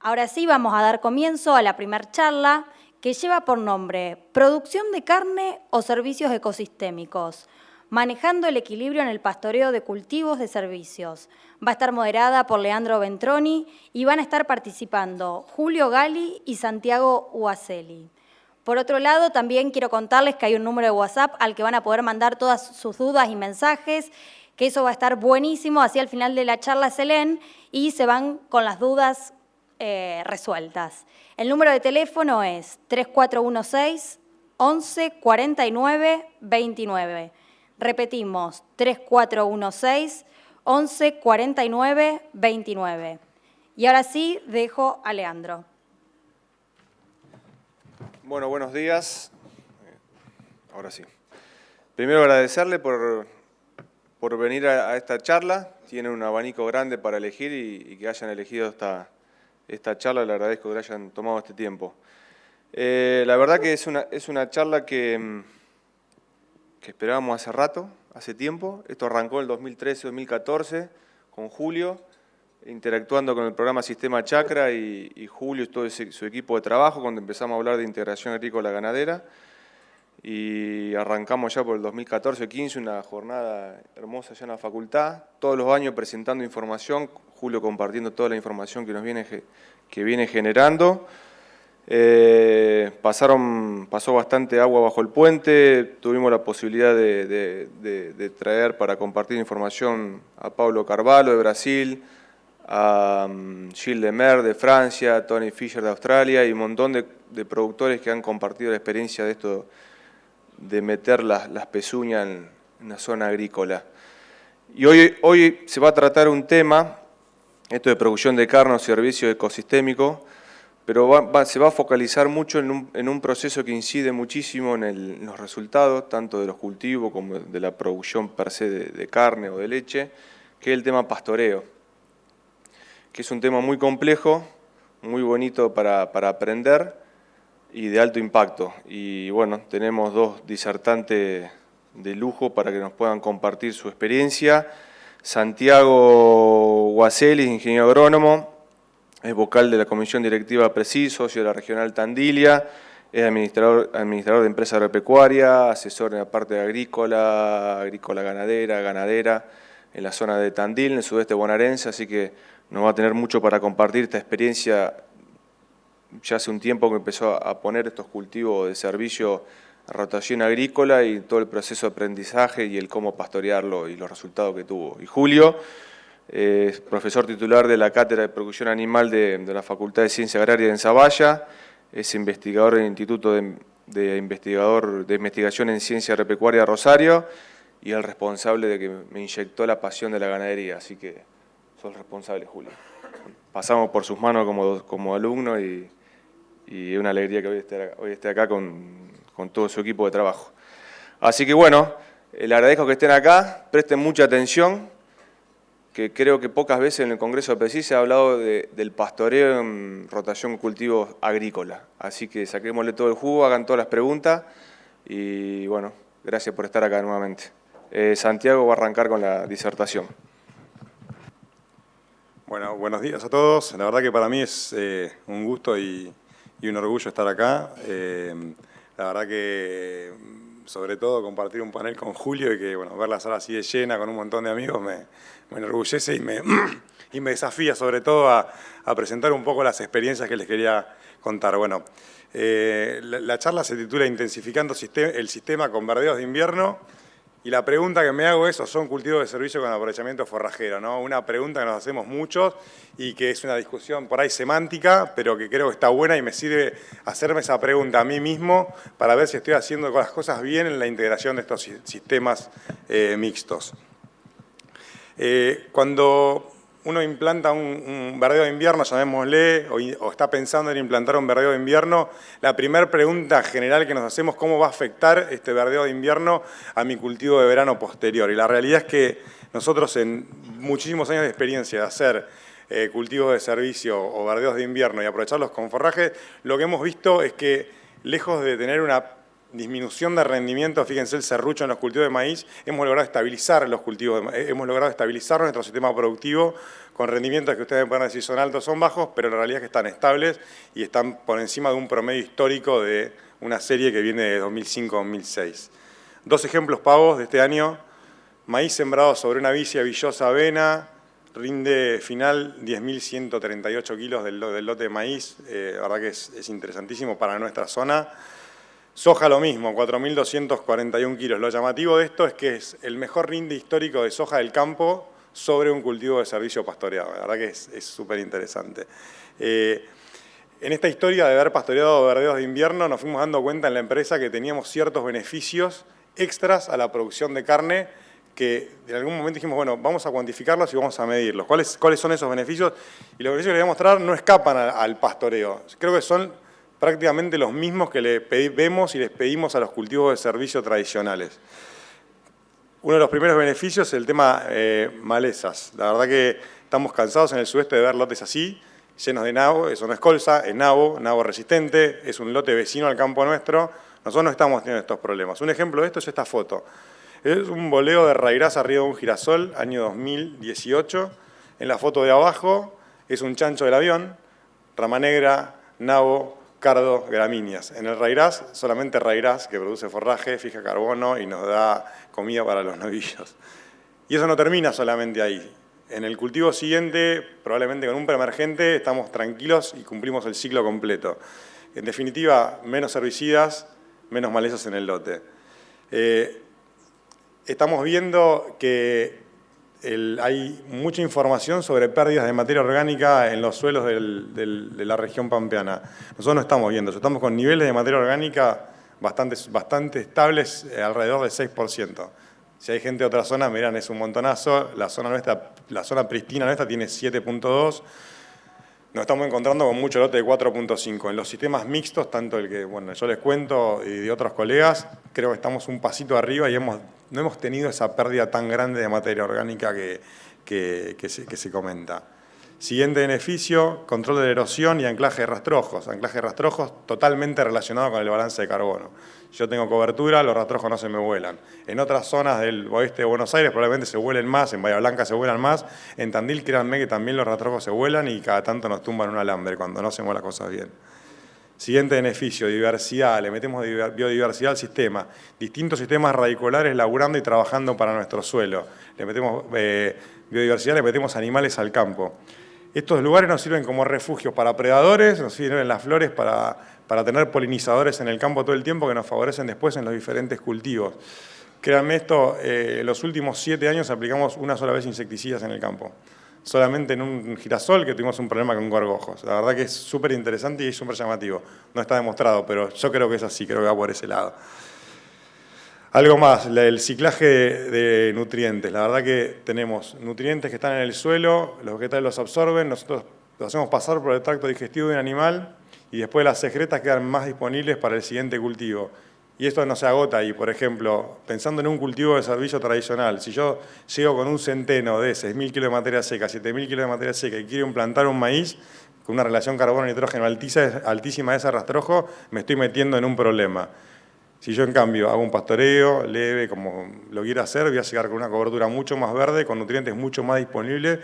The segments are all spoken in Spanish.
Ahora sí vamos a dar comienzo a la primera charla que lleva por nombre Producción de carne o servicios ecosistémicos, manejando el equilibrio en el pastoreo de cultivos de servicios. Va a estar moderada por Leandro Ventroni y van a estar participando Julio Gali y Santiago Uaceli. Por otro lado, también quiero contarles que hay un número de WhatsApp al que van a poder mandar todas sus dudas y mensajes, que eso va a estar buenísimo, así al final de la charla se leen y se van con las dudas resueltas. El número de teléfono es 3416 11 49 29. Repetimos, 3416 11 49 29. Y ahora sí, dejo a Leandro. Bueno, buenos días. Ahora sí. Primero agradecerle por venir a esta charla. Tienen un abanico grande para elegir y que hayan elegido esta charla. Le agradezco que hayan tomado este tiempo. La verdad que es una charla que esperábamos hace rato, hace tiempo. Esto arrancó en el 2013-2014 con Julio, interactuando con el programa Sistema Chacra y Julio y todo su equipo de trabajo cuando empezamos a hablar de integración agrícola ganadera. Y arrancamos ya por el 2014-15 una jornada hermosa ya en la facultad, todos los años presentando información, Julio compartiendo toda la información que viene generando. Pasó bastante agua bajo el puente, tuvimos la posibilidad de traer para compartir información a Pablo Carvalho de Brasil, a Gilles Demer de Francia, a Tony Fisher de Australia y un montón de productores que han compartido la experiencia de esto de meter las pezuñas en la zona agrícola. Y hoy se va a tratar un tema, esto de producción de carne o servicio ecosistémico, pero se va a focalizar mucho en un proceso que incide muchísimo en los resultados, tanto de los cultivos como de la producción per se de carne o de leche, que es el tema pastoreo, que es un tema muy complejo, muy bonito para aprender, y de alto impacto. Y bueno, tenemos dos disertantes de lujo para que nos puedan compartir su experiencia. Santiago Uaceli, ingeniero agrónomo, es vocal de la Comisión Directiva PRESID, socio de la Regional Tandilia, es administrador de empresa agropecuaria, asesor en la parte agrícola ganadera, en la zona de Tandil, en el sudeste bonaerense, así que nos va a tener mucho para compartir esta experiencia. Ya hace un tiempo que empezó a poner estos cultivos de servicio a rotación agrícola y todo el proceso de aprendizaje y el cómo pastorearlo y los resultados que tuvo. Y Julio es profesor titular de la Cátedra de Producción Animal de la Facultad de Ciencia Agraria en Zavalla, es investigador del Instituto de Investigación en Ciencia Agropecuaria Rosario y el responsable de que me inyectó la pasión de la ganadería, así que sos responsable, Julio. Pasamos por sus manos como alumno y es una alegría que hoy esté acá con todo su equipo de trabajo. Así que bueno, le agradezco que estén acá, presten mucha atención, que creo que pocas veces en el Congreso de PRESID se ha hablado del pastoreo en rotación con cultivos agrícola. Así que saquémosle todo el jugo, hagan todas las preguntas y bueno, gracias por estar acá nuevamente. Santiago va a arrancar con la disertación. Bueno, buenos días a todos. La verdad que para mí es un gusto y un orgullo estar acá. La verdad que, sobre todo, compartir un panel con Julio y que, bueno, ver la sala así de llena con un montón de amigos me enorgullece y me desafía, sobre todo, a presentar un poco las experiencias que les quería contar. Bueno, la charla se titula Intensificando el sistema con verdeos de invierno. Y la pregunta que me hago es, ¿son cultivos de servicio con aprovechamiento forrajero? ¿No? Una pregunta que nos hacemos muchos y que es una discusión por ahí semántica, pero que creo que está buena y me sirve hacerme esa pregunta a mí mismo para ver si estoy haciendo las cosas bien en la integración de estos sistemas mixtos. Cuando uno implanta un verdeo de invierno, llamémosle, o está pensando en implantar un verdeo de invierno, la primera pregunta general que nos hacemos es cómo va a afectar este verdeo de invierno a mi cultivo de verano posterior. Y la realidad es que nosotros en muchísimos años de experiencia de hacer cultivos de servicio o verdeos de invierno y aprovecharlos con forraje, lo que hemos visto es que lejos de tener una disminución de rendimiento, fíjense el serrucho en los cultivos de maíz, hemos logrado estabilizar los cultivos, hemos logrado estabilizar nuestro sistema productivo con rendimientos que ustedes pueden decir son altos, son bajos, pero la realidad es que están estables y están por encima de un promedio histórico de una serie que viene de 2005-2006. Dos ejemplos pavos de este año: maíz sembrado sobre una vicia villosa avena, rinde final 10.138 kilos del lote de maíz, la verdad que es interesantísimo para nuestra zona. Soja lo mismo, 4.241 kilos. Lo llamativo de esto es que es el mejor rinde histórico de soja del campo sobre un cultivo de servicio pastoreado. La verdad que es súper interesante. En esta historia de haber pastoreado verdeos de invierno nos fuimos dando cuenta en la empresa que teníamos ciertos beneficios extras a la producción de carne que en algún momento dijimos, bueno, vamos a cuantificarlos y vamos a medirlos. ¿Cuáles son esos beneficios? Y los beneficios que les voy a mostrar no escapan al pastoreo. Creo que son prácticamente los mismos que vemos y les pedimos a los cultivos de servicio tradicionales. Uno de los primeros beneficios es el tema malezas. La verdad que estamos cansados en el sudeste de ver lotes así, llenos de nabo. Eso no es colza, es nabo resistente, es un lote vecino al campo nuestro. Nosotros no estamos teniendo estos problemas. Un ejemplo de esto es esta foto. Es un boleo de raigras arriba de un girasol, año 2018. En la foto de abajo es un chancho del avión, rama negra, nabo, cardo, gramíneas. En el raigras, solamente raigras, que produce forraje, fija carbono y nos da comida para los novillos. Y eso no termina solamente ahí. En el cultivo siguiente, probablemente con un preemergente, estamos tranquilos y cumplimos el ciclo completo. En definitiva, menos herbicidas, menos malezas en el lote. Estamos viendo que hay mucha información sobre pérdidas de materia orgánica en los suelos de la región pampeana. Nosotros no estamos viendo eso, estamos con niveles de materia orgánica bastante estables, alrededor del 6%. Si hay gente de otra zona, mirán, es un montonazo. La zona pristina nuestra tiene 7.2. Nos estamos encontrando con mucho lote de 4.5. En los sistemas mixtos, tanto el que bueno, yo les cuento y de otros colegas, creo que estamos un pasito arriba y no hemos tenido esa pérdida tan grande de materia orgánica que se comenta. Siguiente beneficio, control de la erosión y anclaje de rastrojos. Anclaje de rastrojos totalmente relacionado con el balance de carbono. Yo tengo cobertura, los rastrojos no se me vuelan. En otras zonas del oeste de Buenos Aires probablemente se vuelen más, en Bahía Blanca se vuelan más. En Tandil, créanme que también los rastrojos se vuelan y cada tanto nos tumban un alambre cuando no hacemos las cosas bien. Siguiente beneficio, diversidad. Le metemos biodiversidad al sistema. Distintos sistemas radiculares laburando y trabajando para nuestro suelo. Le metemos biodiversidad, le metemos animales al campo. Estos lugares nos sirven como refugios para predadores, nos sirven las flores para tener polinizadores en el campo todo el tiempo que nos favorecen después en los diferentes cultivos. Créanme esto, en los últimos 7 años aplicamos una sola vez insecticidas en el campo. Solamente en un girasol que tuvimos un problema con gorgojos. La verdad que es súper interesante y súper llamativo. No está demostrado, pero yo creo que es así, creo que va por ese lado. Algo más, el ciclaje de nutrientes. La verdad que tenemos nutrientes que están en el suelo, los vegetales los absorben, nosotros los hacemos pasar por el tracto digestivo de un animal y después las excretas quedan más disponibles para el siguiente cultivo. Y esto no se agota ahí. Por ejemplo, pensando en un cultivo de servicio tradicional, si yo llego con un centeno de 6.000 kilos de materia seca, 7.000 kilos de materia seca y quiero implantar un maíz con una relación carbono-nitrógeno altísima de ese rastrojo, me estoy metiendo en un problema. Si yo, en cambio, hago un pastoreo leve, como lo quiera hacer, voy a llegar con una cobertura mucho más verde, con nutrientes mucho más disponibles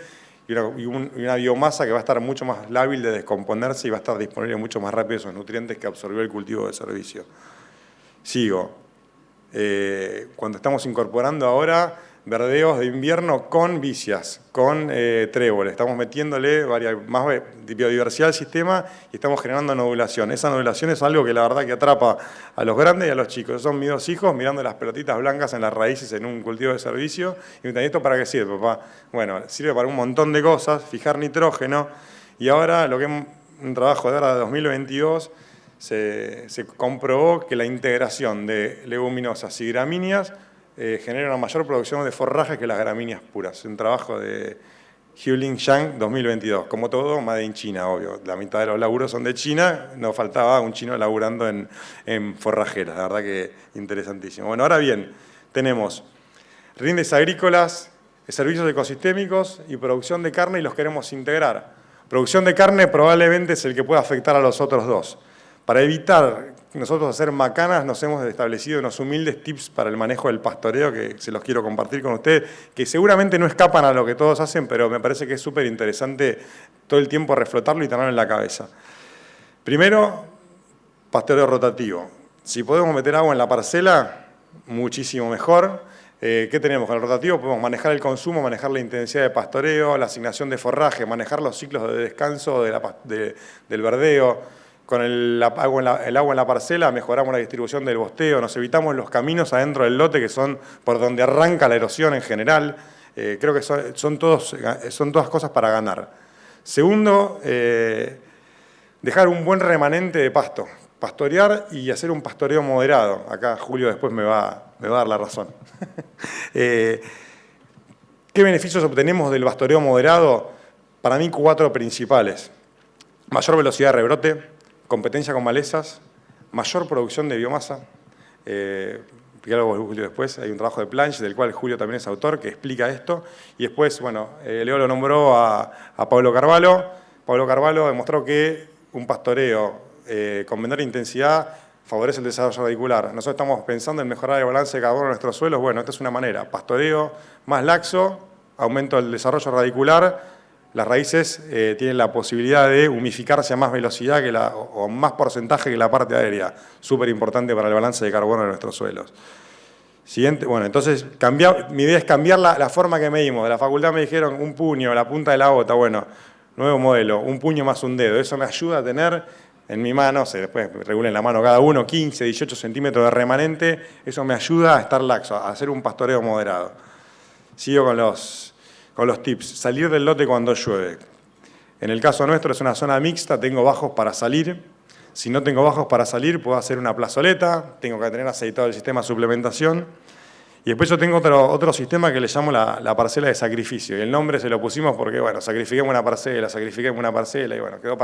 y una biomasa que va a estar mucho más lábil de descomponerse y va a estar disponible mucho más rápido esos nutrientes que absorbió el cultivo de servicio. Sigo. Cuando estamos incorporando ahora verdeos de invierno con vicias, con tréboles. Estamos metiéndole más biodiversidad al sistema y estamos generando nodulación. Esa nodulación es algo que la verdad que atrapa a los grandes y a los chicos. Son mis 2 hijos mirando las pelotitas blancas en las raíces en un cultivo de servicio. Y me dicen, ¿esto para qué sirve, papá? Bueno, sirve para un montón de cosas, fijar nitrógeno. Y ahora, un trabajo de ahora de 2022, se comprobó que la integración de leguminosas y gramíneas genera una mayor producción de forraje que las gramíneas puras. Un trabajo de Huilin Yang 2022. Como todo, made in China, obvio. La mitad de los laburos son de China, nos faltaba un chino laburando en forrajeras. La verdad que interesantísimo. Bueno, ahora bien, tenemos rindes agrícolas, servicios ecosistémicos y producción de carne y los queremos integrar. Producción de carne probablemente es el que pueda afectar a los otros dos. Para evitar nosotros hacer macanas nos hemos establecido unos humildes tips para el manejo del pastoreo que se los quiero compartir con ustedes, que seguramente no escapan a lo que todos hacen, pero me parece que es súper interesante todo el tiempo reflotarlo y tenerlo en la cabeza. Primero, pastoreo rotativo. Si podemos meter agua en la parcela, muchísimo mejor. ¿Qué tenemos con el rotativo? Podemos manejar el consumo, manejar la intensidad de pastoreo, la asignación de forraje, manejar los ciclos de descanso del verdeo. Con el agua en la parcela mejoramos la distribución del bosteo, nos evitamos los caminos adentro del lote que son por donde arranca la erosión en general. Creo que son todas cosas para ganar. Segundo, dejar un buen remanente de pasto. Pastorear y hacer un pastoreo moderado. Acá Julio después me va a dar la razón. ¿Qué beneficios obtenemos del pastoreo moderado? Para mí 4 principales. Mayor velocidad de rebrote, competencia con malezas, mayor producción de biomasa. Explicarlo Julio después. Hay un trabajo de Planche del cual Julio también es autor que explica esto. Y después, bueno, Leo lo nombró a Pablo Carvalho. Pablo Carvalho demostró que un pastoreo con menor intensidad favorece el desarrollo radicular. Nosotros estamos pensando en mejorar el balance de carbono en nuestros suelos. Bueno, esta es una manera. Pastoreo más laxo, aumento del desarrollo radicular. Las raíces tienen la posibilidad de humificarse a más velocidad o más porcentaje que la parte aérea. Súper importante para el balance de carbono de nuestros suelos. Siguiente, bueno, entonces mi idea es cambiar la forma que medimos. De la facultad me dijeron un puño, la punta de la bota. Bueno, nuevo modelo, un puño más un dedo. Eso me ayuda a tener en mi mano, después regulen la mano cada uno, 15, 18 centímetros de remanente. Eso me ayuda a estar laxo, a hacer un pastoreo moderado. Sigo con los tips. Salir del lote cuando llueve. En el caso nuestro es una zona mixta, tengo bajos para salir. Si no tengo bajos para salir, puedo hacer una plazoleta, tengo que tener aceitado el sistema de suplementación. Y después yo tengo otro sistema que le llamo la parcela de sacrificio. Y el nombre se lo pusimos porque, bueno, sacrifiquemos una parcela, y bueno, quedó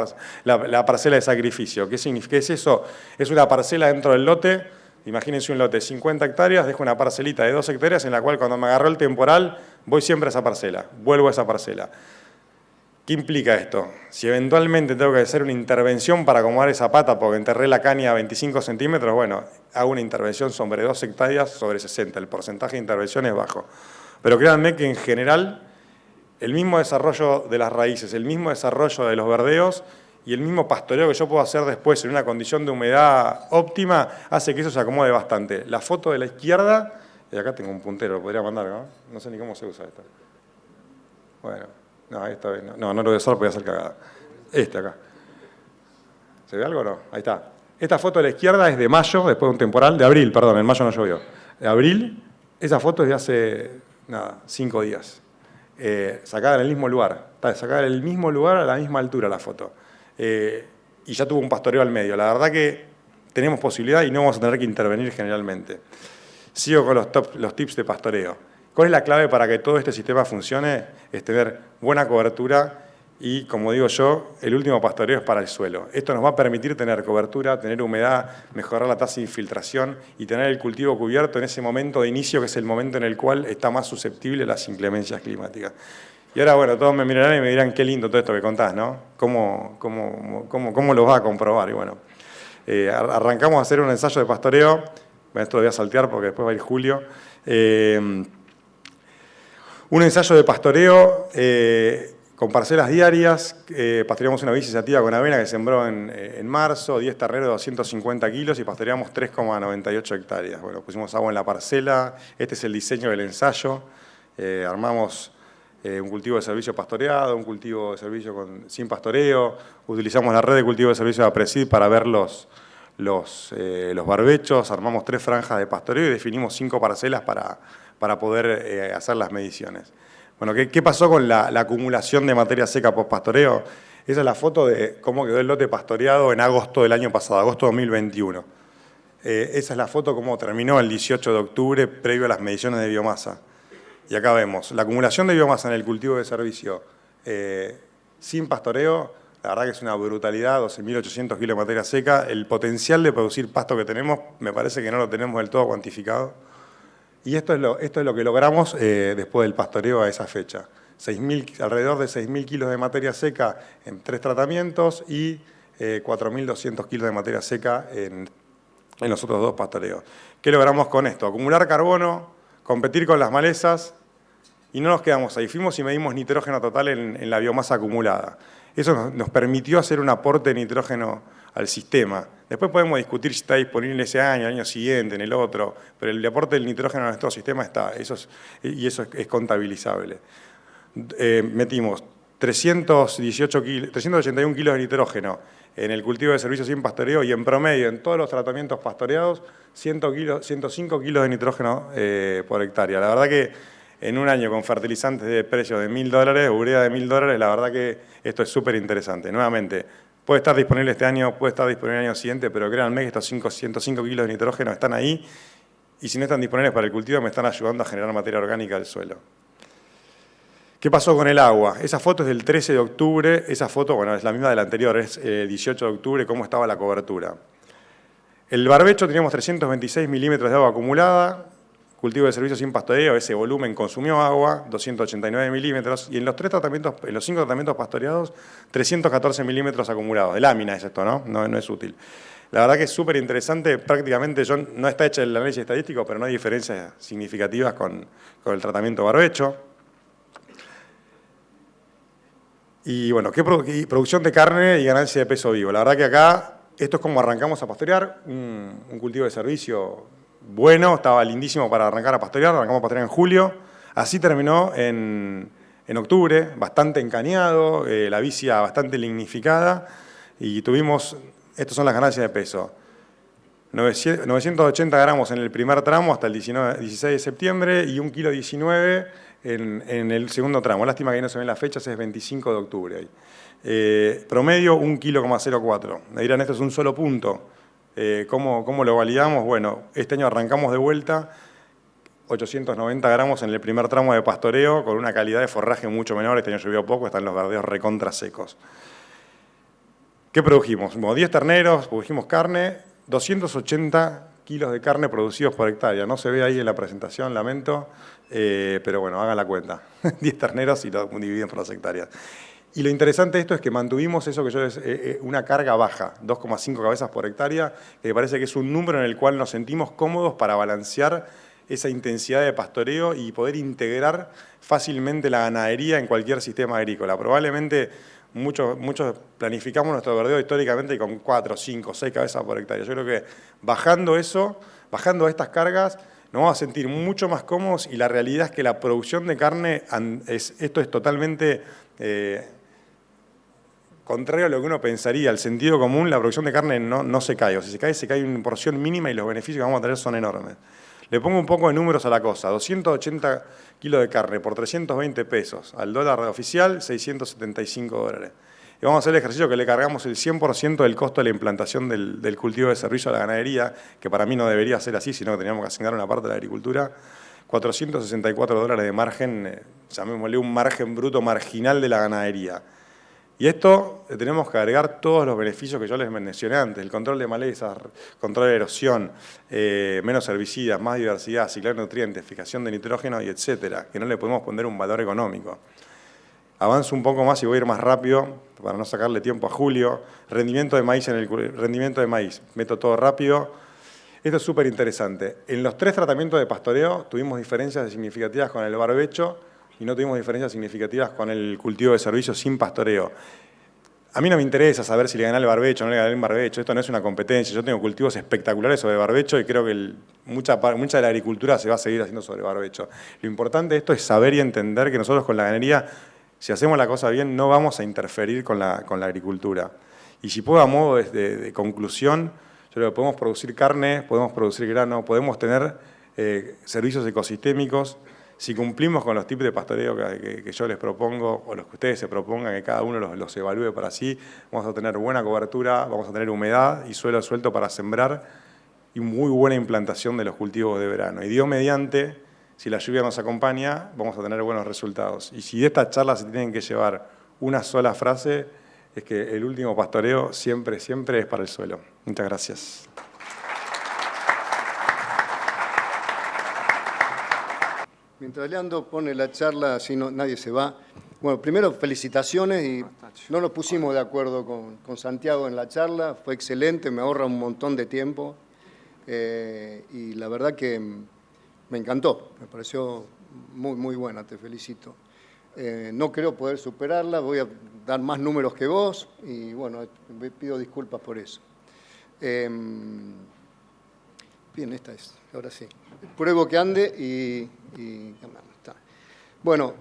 la parcela de sacrificio. ¿Qué significa? ¿Qué es eso? Es una parcela dentro del lote. Imagínense un lote de 50 hectáreas, dejo una parcelita de 2 hectáreas en la cual cuando me agarró el temporal, voy siempre a esa parcela, vuelvo a esa parcela. ¿Qué implica esto? Si eventualmente tengo que hacer una intervención para acomodar esa pata porque enterré la caña a 25 centímetros, bueno, hago una intervención sobre 2 hectáreas sobre 60. El porcentaje de intervención es bajo. Pero créanme que en general el mismo desarrollo de las raíces, el mismo desarrollo de los verdeos y el mismo pastoreo que yo puedo hacer después en una condición de humedad óptima hace que eso se acomode bastante. La foto de la izquierda, y acá tengo un puntero, lo podría mandar, ¿no? No sé ni cómo se usa esto. Bueno. No, esta vez no lo voy a usar porque voy a hacer cagada. Acá. ¿Se ve algo o no? Ahí está. Esta foto de la izquierda es de mayo, después de un temporal, de abril, perdón, en mayo no llovió. De abril, esa foto es de hace, 5 días. Sacada en el mismo lugar. Está sacada en el mismo lugar, a la misma altura la foto. Y ya tuvo un pastoreo al medio. La verdad que tenemos posibilidad y no vamos a tener que intervenir generalmente. Sigo con los tips de pastoreo. ¿Cuál es la clave para que todo este sistema funcione? Es tener buena cobertura y, como digo yo, el último pastoreo es para el suelo. Esto nos va a permitir tener cobertura, tener humedad, mejorar la tasa de infiltración y tener el cultivo cubierto en ese momento de inicio, que es el momento en el cual está más susceptible a las inclemencias climáticas. Y ahora, bueno, todos me mirarán y me dirán, qué lindo todo esto que contás, ¿no? ¿Cómo lo vas a comprobar? Y bueno, arrancamos a hacer un ensayo de pastoreo. Bueno, esto lo voy a saltear porque después va a ir Julio. Un ensayo de pastoreo con parcelas diarias. Pastoreamos una bicicsativa con avena que sembró en marzo, 10 terneros de 250 kilos y pastoreamos 3,98 hectáreas. Bueno, pusimos agua en la parcela. Este es el diseño del ensayo. Armamos un cultivo de servicio pastoreado, un cultivo de servicio sin pastoreo. Utilizamos la red de cultivo de servicio de APRESID para ver los barbechos. Armamos 3 franjas de pastoreo y definimos 5 parcelas para poder hacer las mediciones. Bueno, ¿qué pasó con la acumulación de materia seca post-pastoreo? Esa es la foto de cómo quedó el lote pastoreado en agosto del año pasado, agosto de 2021. Esa es la foto cómo terminó el 18 de octubre, previo a las mediciones de biomasa. Y acá vemos la acumulación de biomasa en el cultivo de servicio sin pastoreo. La verdad que es una brutalidad, 12.800 kilos de materia seca. El potencial de producir pasto que tenemos, me parece que no lo tenemos del todo cuantificado. Y esto es lo que logramos después del pastoreo a esa fecha. Alrededor de 6.000 kilos de materia seca en 3 tratamientos y 4.200 kilos de materia seca en en los otros 2 pastoreos. ¿Qué logramos con esto? Acumular carbono, competir con las malezas, y no nos quedamos ahí. Fuimos y medimos nitrógeno total en la biomasa acumulada. Eso nos permitió hacer un aporte de nitrógeno al sistema. Después podemos discutir si está disponible ese año, el año siguiente, en el otro, pero el aporte del nitrógeno a nuestro sistema está, eso es contabilizable. Metimos 381 kilos de nitrógeno en el cultivo de servicios sin pastoreo y en promedio en todos los tratamientos pastoreados 105 kilos de nitrógeno por hectárea. La verdad que en un año con fertilizantes de precio de $1.000, urea de $1.000, la verdad que esto es súper interesante. Nuevamente, puede estar disponible este año, puede estar disponible el año siguiente, pero créanme que estos 105 kilos de nitrógeno están ahí y si no están disponibles para el cultivo me están ayudando a generar materia orgánica del suelo. ¿Qué pasó con el agua? Esa foto es del 13 de octubre, esa foto, bueno, es la misma de la anterior, es 18 de octubre, cómo estaba la cobertura. El barbecho teníamos 326 milímetros de agua acumulada, cultivo de servicios sin pastoreo, ese volumen consumió agua, 289 milímetros, y en los 5 tratamientos pastoreados, 314 milímetros acumulados. De lámina es esto, ¿no? No es útil. La verdad que es súper interesante, prácticamente no está hecha el análisis estadístico, pero no hay diferencias significativas con el tratamiento barbecho. Y bueno, producción de carne y ganancia de peso vivo. La verdad que acá, esto es como arrancamos a pastorear, un cultivo de servicio bueno, estaba lindísimo para arrancar a pastorear, arrancamos a pastorear en julio, así terminó en octubre, bastante encañado, la vicia bastante lignificada, y tuvimos, estas son las ganancias de peso, 980 gramos en el primer tramo hasta el 16 de septiembre y 1,19 kg en el segundo tramo. Lástima que ahí no se ven las fechas, es 25 de octubre. Ahí. Promedio 1,04 kg. Me dirán, esto es un solo punto. ¿Cómo lo validamos? Bueno, este año arrancamos de vuelta, 890 gramos en el primer tramo de pastoreo, con una calidad de forraje mucho menor. Este año llovió poco, están los verdeos recontra secos. ¿Qué produjimos? Bueno, 10 terneros, produjimos carne, 280 kilos de carne producidos por hectárea. No se ve ahí en la presentación, lamento, pero bueno, hagan la cuenta. 10 terneros y lo dividen por las hectáreas. Y lo interesante de esto es que mantuvimos eso que yo una carga baja, 2,5 cabezas por hectárea, que me parece que es un número en el cual nos sentimos cómodos para balancear esa intensidad de pastoreo y poder integrar fácilmente la ganadería en cualquier sistema agrícola. Probablemente muchos planificamos nuestro verdeo históricamente con 4, 5, 6 cabezas por hectárea. Yo creo que bajando estas cargas, nos vamos a sentir mucho más cómodos y la realidad es que la producción de carne, esto es totalmente contrario a lo que uno pensaría. El sentido común, la producción de carne no se cae. O si se cae en porción mínima y los beneficios que vamos a tener son enormes. Le pongo un poco de números a la cosa. 280 kilos de carne por 320 pesos. Al dólar oficial, 675 dólares. Y vamos a hacer el ejercicio que le cargamos el 100% del costo de la implantación del cultivo de servicio a la ganadería, que para mí no debería ser así, sino que teníamos que asignar una parte de la agricultura. 464 dólares de margen, llamémosle un margen bruto marginal de la ganadería. Y esto le tenemos que agregar todos los beneficios que yo les mencioné antes, el control de malezas, control de erosión, menos herbicidas, más diversidad, ciclar nutrientes, fijación de nitrógeno y etcétera, que no le podemos poner un valor económico. Avanzo un poco más y voy a ir más rápido para no sacarle tiempo a Julio. Rendimiento de maíz, meto todo rápido. Esto es súper interesante. En los 3 tratamientos de pastoreo tuvimos diferencias significativas con el barbecho y no tuvimos diferencias significativas con el cultivo de servicios sin pastoreo. A mí no me interesa saber si le gané el barbecho o no le gané el barbecho, esto no es una competencia. Yo tengo cultivos espectaculares sobre barbecho y creo que mucha de la agricultura se va a seguir haciendo sobre barbecho. Lo importante de esto es saber y entender que nosotros con la ganadería, si hacemos la cosa bien, no vamos a interferir con la agricultura. Y si puedo, a modo de conclusión, yo creo que podemos producir carne, podemos producir grano, podemos tener servicios ecosistémicos. Si cumplimos con los tipos de pastoreo que yo les propongo, o los que ustedes se propongan, que cada uno los evalúe para sí, vamos a tener buena cobertura, vamos a tener humedad y suelo suelto para sembrar y muy buena implantación de los cultivos de verano. Y Dios mediante, si la lluvia nos acompaña, vamos a tener buenos resultados. Y si de esta charla se tienen que llevar una sola frase, es que el último pastoreo siempre es para el suelo. Muchas gracias. Mientras Leandro pone la charla, así nadie se va. Bueno, primero felicitaciones y no nos pusimos de acuerdo con Santiago en la charla, fue excelente, me ahorra un montón de tiempo. y la verdad que me encantó, me pareció muy, muy buena, te felicito. No creo poder superarla, voy a dar más números que vos y bueno, pido disculpas por eso. Bien, esta es, ahora sí. Pruebo que ande y está. Bueno,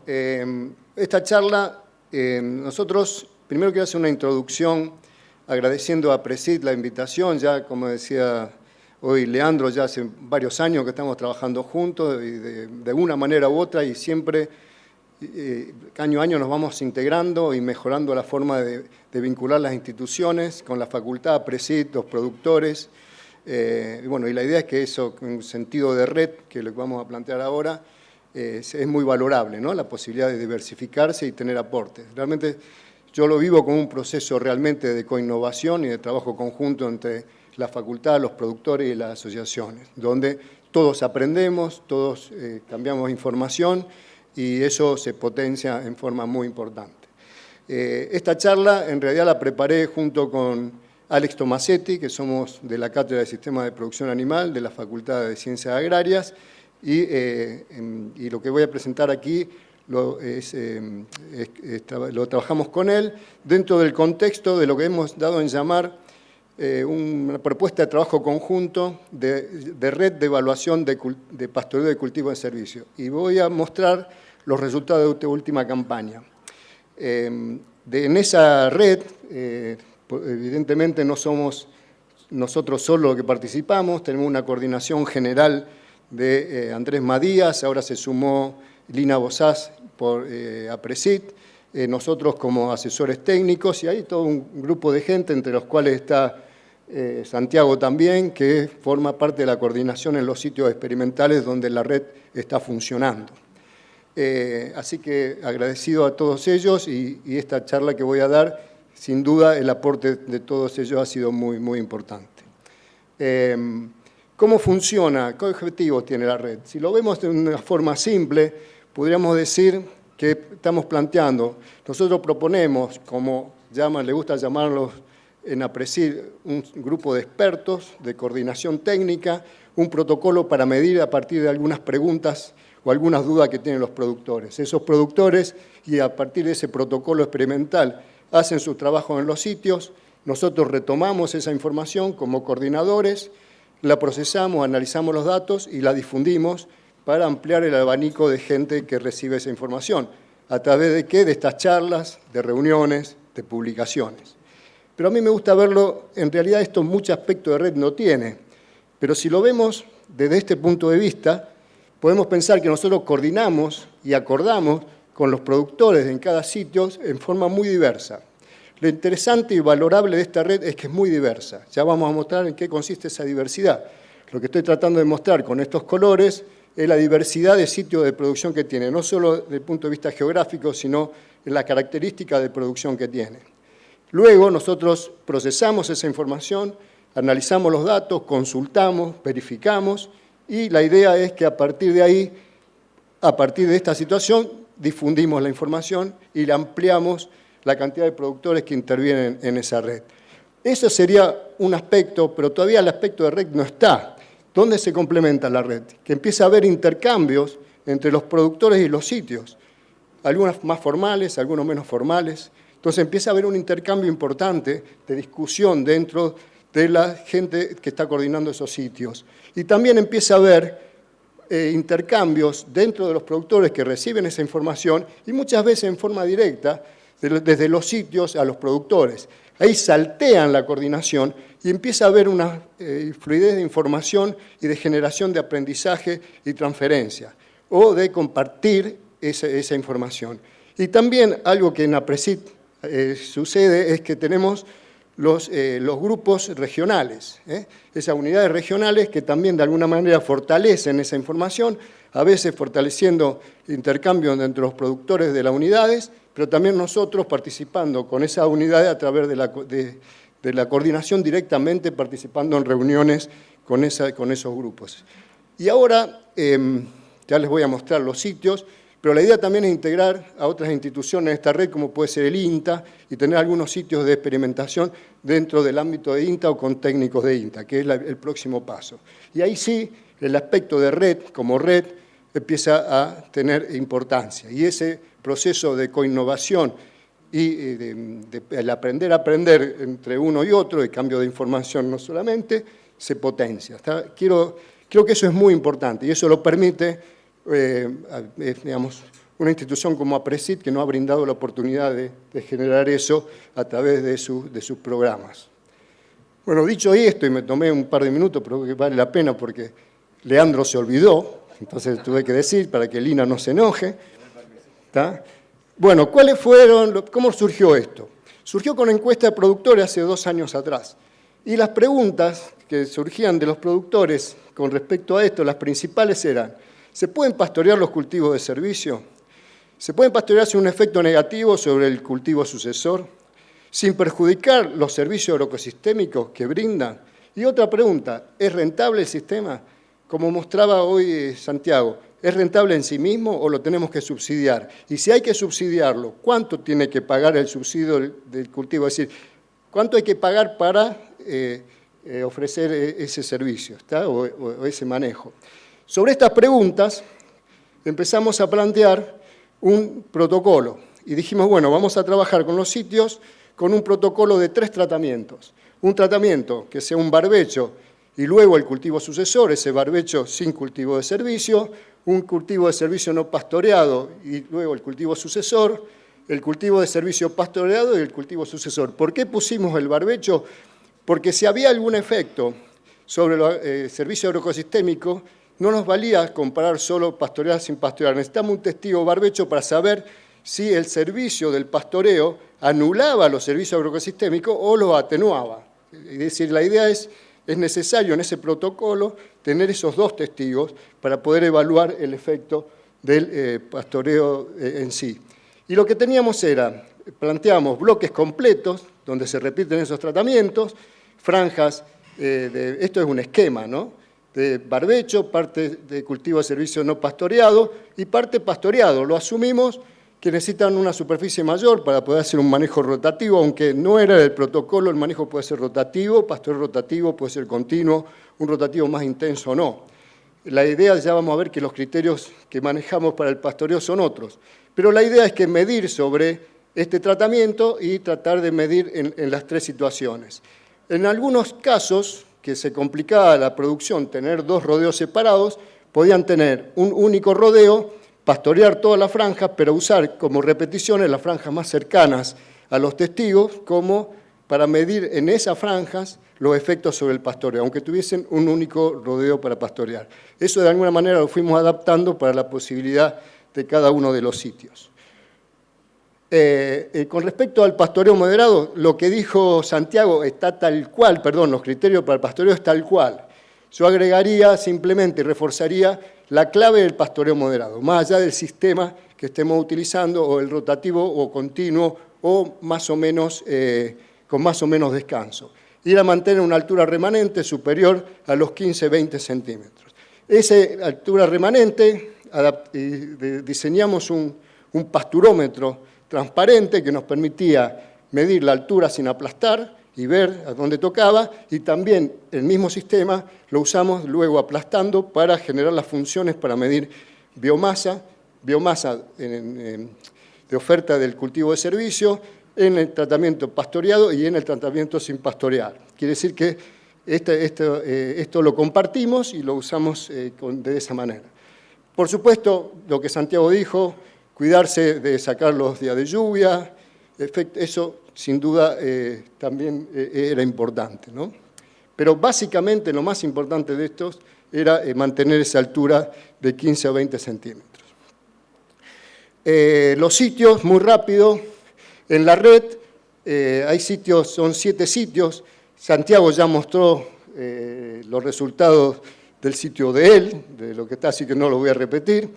esta charla, nosotros, primero quiero hacer una introducción agradeciendo a Presid la invitación, ya como decía hoy Leandro, ya hace varios años que estamos trabajando juntos y de una manera u otra y siempre año a año nos vamos integrando y mejorando la forma de vincular las instituciones con la facultad, Presid, los productores. Y bueno, y la idea es que eso, en un sentido de red, que lo que vamos a plantear ahora, es muy valorable, ¿no? La posibilidad de diversificarse y tener aportes. Realmente yo lo vivo como un proceso realmente de coinnovación y de trabajo conjunto entre la facultad, los productores y las asociaciones, donde todos aprendemos, todos cambiamos información y eso se potencia en forma muy importante. Esta charla en realidad la preparé junto con Alex Tomasetti, que somos de la Cátedra de Sistemas de Producción Animal de la Facultad de Ciencias Agrarias, y lo que voy a presentar aquí lo trabajamos con él dentro del contexto de lo que hemos dado en llamar una propuesta de trabajo conjunto de red de evaluación de pastoreo de cultivo en servicio. Y voy a mostrar los resultados de esta última campaña. En esa red, evidentemente no somos nosotros solo los que participamos, tenemos una coordinación general de Andrés Madías, ahora se sumó Lina Bozás por APRESID, nosotros como asesores técnicos, y hay todo un grupo de gente, entre los cuales está Santiago también, que forma parte de la coordinación en los sitios experimentales donde la red está funcionando. Así que agradecido a todos ellos y esta charla que voy a dar, sin duda el aporte de todos ellos ha sido muy, muy importante. ¿Cómo funciona? ¿Qué objetivo tiene la red? Si lo vemos de una forma simple, podríamos decir que estamos planteando, nosotros proponemos, como le gusta llamarlos en APRESID, un grupo de expertos de coordinación técnica, un protocolo para medir a partir de algunas preguntas o algunas dudas que tienen los productores. Esos productores, y a partir de ese protocolo experimental, hacen su trabajo en los sitios, nosotros retomamos esa información como coordinadores, la procesamos, analizamos los datos y la difundimos para ampliar el abanico de gente que recibe esa información. ¿A través de qué? De estas charlas, de reuniones, de publicaciones. Pero a mí me gusta verlo, en realidad esto mucho aspecto de red no tiene, pero si lo vemos desde este punto de vista, podemos pensar que nosotros coordinamos y acordamos con los productores en cada sitio en forma muy diversa. Lo interesante y valorable de esta red es que es muy diversa. Ya vamos a mostrar en qué consiste esa diversidad. Lo que estoy tratando de mostrar con estos colores es la diversidad de sitios de producción que tiene, no solo desde el punto de vista geográfico, sino en la característica de producción que tiene. Luego nosotros procesamos esa información, analizamos los datos, consultamos, verificamos, y la idea es que a partir de ahí, a partir de esta situación, difundimos la información y la ampliamos la cantidad de productores que intervienen en esa red. Eso sería un aspecto, pero todavía el aspecto de red no está. ¿Dónde se complementa la red? Que empieza a haber intercambios entre los productores y los sitios, algunos más formales, algunos menos formales. Entonces empieza a haber un intercambio importante de discusión dentro de la gente que está coordinando esos sitios. Y también empieza a haber intercambios dentro de los productores que reciben esa información y muchas veces en forma directa desde los sitios a los productores. Ahí saltean la coordinación y empieza a haber una fluidez de información y de generación de aprendizaje y transferencia, o de compartir esa información. Y también algo que en APRESID sucede es que tenemos los grupos regionales, esas unidades regionales que también de alguna manera fortalecen esa información, a veces fortaleciendo intercambio entre los productores de las unidades, pero también nosotros participando con esa unidad a través de la coordinación directamente, participando en reuniones con esos grupos. Y ahora ya les voy a mostrar los sitios. Pero la idea también es integrar a otras instituciones en esta red, como puede ser el INTA, y tener algunos sitios de experimentación dentro del ámbito de INTA o con técnicos de INTA, que es el próximo paso. Y ahí sí, el aspecto de red, como red, empieza a tener importancia. Y ese proceso de coinnovación y el aprender a aprender entre uno y otro, el cambio de información no solamente, se potencia. Creo que eso es muy importante y eso lo permite, digamos, una institución como APRESID, que nos ha brindado la oportunidad de generar eso a través de sus programas. Bueno, dicho esto, y me tomé un par de minutos, pero creo que vale la pena porque Leandro se olvidó, entonces tuve que decir para que Lina no se enoje. ¿Está? Bueno, ¿cómo surgió esto? Surgió con encuesta de productores hace 2 años atrás. Y las preguntas que surgían de los productores con respecto a esto, las principales eran: ¿se pueden pastorear los cultivos de servicio? ¿Se pueden pastorear sin un efecto negativo sobre el cultivo sucesor? ¿Sin perjudicar los servicios agroecosistémicos que brindan? Y otra pregunta: ¿es rentable el sistema? Como mostraba hoy Santiago, ¿es rentable en sí mismo o lo tenemos que subsidiar? Y si hay que subsidiarlo, ¿cuánto tiene que pagar el subsidio del cultivo? Es decir, ¿cuánto hay que pagar para ofrecer ese servicio, ¿está? O ese manejo? Sobre estas preguntas empezamos a plantear un protocolo y dijimos, bueno, vamos a trabajar con los sitios con un protocolo de 3 tratamientos. Un tratamiento que sea un barbecho y luego el cultivo sucesor, ese barbecho sin cultivo de servicio, un cultivo de servicio no pastoreado y luego el cultivo sucesor, el cultivo de servicio pastoreado y el cultivo sucesor. ¿Por qué pusimos el barbecho? Porque si había algún efecto sobre el servicio agroecosistémico, no nos valía comparar solo pastorear sin pastorear. Necesitamos un testigo barbecho para saber si el servicio del pastoreo anulaba los servicios agroecosistémicos o los atenuaba. Es decir, la idea es necesario en ese protocolo tener esos 2 testigos para poder evaluar el efecto del pastoreo en sí. Y lo que teníamos planteamos bloques completos donde se repiten esos tratamientos, franjas, esto es un esquema, ¿no? De barbecho, parte de cultivo de servicio no pastoreado y parte pastoreado. Lo asumimos que necesitan una superficie mayor para poder hacer un manejo rotativo, aunque no era del protocolo, el manejo puede ser rotativo, pastoreo rotativo, puede ser continuo, un rotativo más intenso o no. La idea, ya vamos a ver que los criterios que manejamos para el pastoreo son otros, pero la idea es que medir sobre este tratamiento y tratar de medir en las 3 situaciones. En algunos casos, que se complicaba la producción, tener 2 rodeos separados, podían tener un único rodeo, pastorear toda la franja, pero usar como repeticiones las franjas más cercanas a los testigos, como para medir en esas franjas los efectos sobre el pastoreo, aunque tuviesen un único rodeo para pastorear. Eso de alguna manera lo fuimos adaptando para la posibilidad de cada uno de los sitios. Con respecto al pastoreo moderado, lo que dijo Santiago está tal cual, los criterios para el pastoreo es tal cual. Yo agregaría simplemente y reforzaría la clave del pastoreo moderado, más allá del sistema que estemos utilizando, o el rotativo o continuo, o más o menos, con más o menos descanso. Ir a mantener una altura remanente superior a los 15-20 centímetros. Esa altura remanente, diseñamos un pasturómetro transparente que nos permitía medir la altura sin aplastar y ver a dónde tocaba, y también el mismo sistema lo usamos luego aplastando para generar las funciones para medir biomasa de oferta del cultivo de servicio, en el tratamiento pastoreado y en el tratamiento sin pastorear. Quiere decir que esto lo compartimos y lo usamos de esa manera. Por supuesto, lo que Santiago dijo, cuidarse de sacar los días de lluvia, eso sin duda también era importante, ¿no? Pero básicamente lo más importante de estos era mantener esa altura de 15 a 20 centímetros. Los sitios, muy rápido, en la red hay sitios, son 7 sitios. Santiago ya mostró los resultados del sitio de él, de lo que está, así que no lo voy a repetir.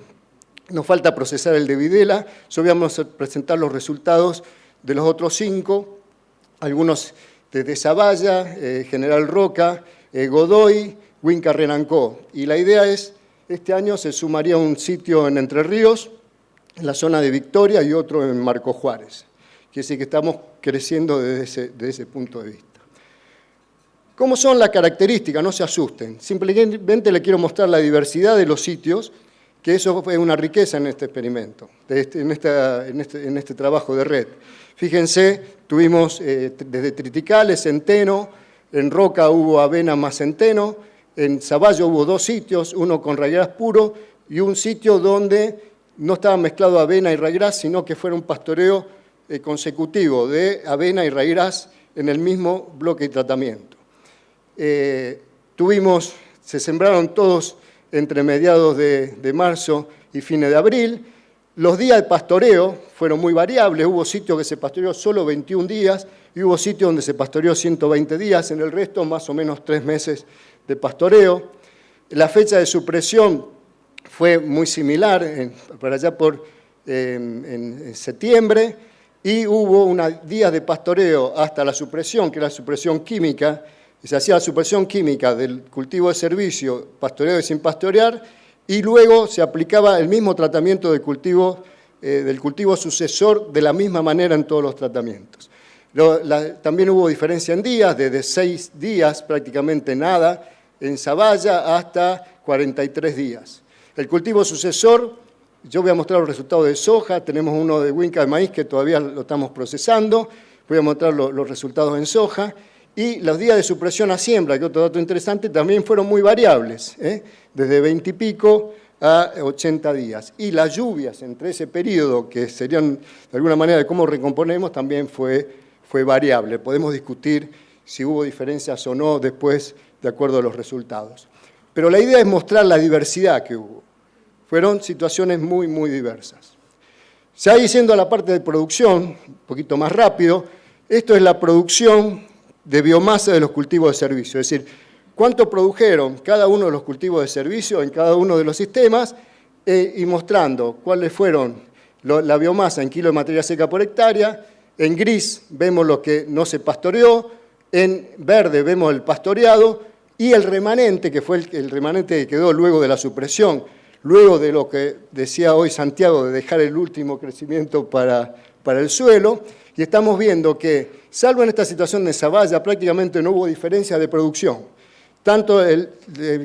Nos falta procesar el de Videla. Yo vamos a presentar los resultados de los otros 5, algunos desde Zavalla, General Roca, Godoy, Huinca Renancó. Y la idea es, este año se sumaría un sitio en Entre Ríos, en la zona de Victoria y otro en Marco Juárez. Quiere decir que estamos creciendo desde ese punto de vista. ¿Cómo son las características? No se asusten. Simplemente les quiero mostrar la diversidad de los sitios, que eso fue una riqueza en este experimento, en este trabajo de red. Fíjense, tuvimos desde triticales, centeno, en roca hubo avena más centeno, en Saballo hubo 2 sitios, uno con ryegrass puro y un sitio donde no estaba mezclado avena y ryegrass, sino que fuera un pastoreo consecutivo de avena y ryegrass en el mismo bloque de tratamiento. Se sembraron todos entre mediados de marzo y fines de abril. Los días de pastoreo fueron muy variables, hubo sitios que se pastoreó solo 21 días y hubo sitios donde se pastoreó 120 días, en el resto más o menos 3 meses de pastoreo. La fecha de supresión fue muy similar, por allá en septiembre, y hubo unos días de pastoreo hasta la supresión, que era la supresión química, y se hacía la supresión química del cultivo de servicio, pastoreo y sin pastorear, y luego se aplicaba el mismo tratamiento del cultivo sucesor de la misma manera en todos los tratamientos. También hubo diferencia en días, desde 6 días, prácticamente nada, en Sabaya, hasta 43 días. El cultivo sucesor, yo voy a mostrar los resultados de soja, tenemos uno de huinca de maíz que todavía lo estamos procesando, voy a mostrar los resultados en soja, y los días de supresión a siembra, que otro dato interesante, también fueron muy variables, desde 20 y pico a 80 días. Y las lluvias entre ese periodo, que serían de alguna manera de cómo recomponemos, también fue variable. Podemos discutir si hubo diferencias o no después, de acuerdo a los resultados. Pero la idea es mostrar la diversidad que hubo. Fueron situaciones muy, muy diversas. Ya yendo a la parte de producción, un poquito más rápido, esto es la producción de biomasa de los cultivos de servicio, es decir, cuánto produjeron cada uno de los cultivos de servicio en cada uno de los sistemas y mostrando cuáles fueron la biomasa en kilo de materia seca por hectárea. En gris vemos lo que no se pastoreó, en verde vemos el pastoreado y el remanente, que fue el remanente que quedó luego de la supresión, luego de lo que decía hoy Santiago, de dejar el último crecimiento para el suelo, y estamos viendo que, salvo en esta situación de Sabaya, prácticamente no hubo diferencia de producción. Tanto el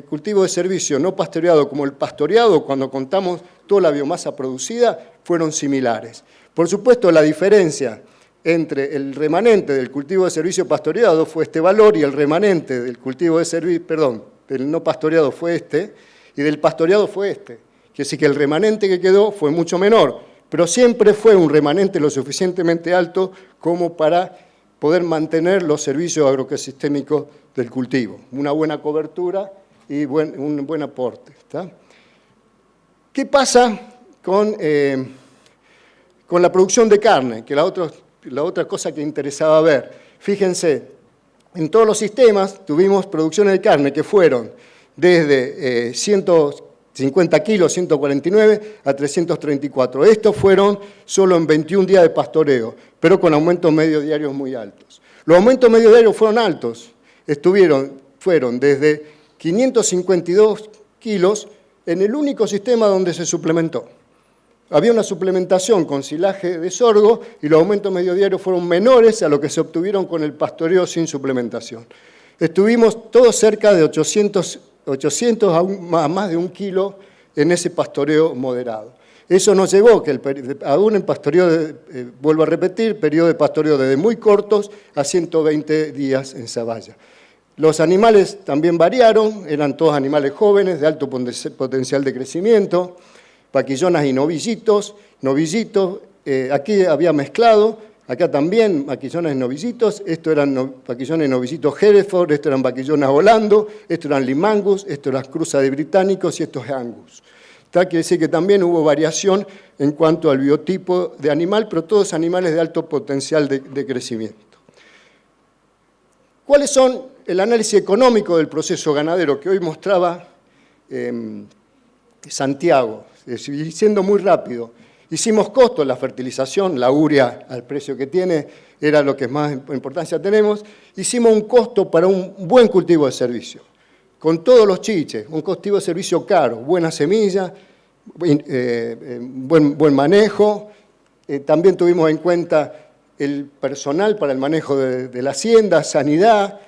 cultivo de servicio no pastoreado como el pastoreado, cuando contamos toda la biomasa producida, fueron similares. Por supuesto, la diferencia entre el remanente del cultivo de servicio pastoreado fue este valor y el remanente del cultivo de servicio, del no pastoreado fue este, y del pastoreado fue este. Quiere decir que el remanente que quedó fue mucho menor, pero siempre fue un remanente lo suficientemente alto como para poder mantener los servicios agroecosistémicos del cultivo. Una buena cobertura y un buen aporte. ¿Está? ¿Qué pasa con la producción de carne? Que la otra cosa que interesaba ver. Fíjense, en todos los sistemas tuvimos producciones de carne que fueron desde 150 kilos, 149, a 334. Estos fueron solo en 21 días de pastoreo, pero con aumentos medio diarios muy altos. Los aumentos medio diarios fueron altos, fueron desde 552 kilos en el único sistema donde se suplementó. Había una suplementación con silaje de sorgo y los aumentos medio diarios fueron menores a lo que se obtuvieron con el pastoreo sin suplementación. Estuvimos todos cerca de 800 a más de 1 kilo en ese pastoreo moderado. Eso nos llevó que aún en pastoreo, vuelvo a repetir, periodo de pastoreo desde muy cortos a 120 días en Sabaya. Los animales también variaron, eran todos animales jóvenes de alto potencial de crecimiento, vaquillonas y novillitos, aquí había mezclado, acá también vaquillones y novillitos, estos eran vaquillones y novillitos Hereford, estos eran vaquillonas Holando, estos eran Limangus, estos eran cruzas de británicos y estos es Angus. Quiere decir que también hubo variación en cuanto al biotipo de animal, pero todos animales de alto potencial de crecimiento. ¿Cuáles son el análisis económico del proceso ganadero que hoy mostraba Santiago? Y siendo muy rápido, hicimos costos, la fertilización, la urea al precio que tiene, era lo que más importancia tenemos. Hicimos un costo para un buen cultivo de servicio, con todos los chiches, un cultivo de servicio caro, buena semilla, buen manejo. También tuvimos en cuenta el personal para el manejo de la hacienda, sanidad,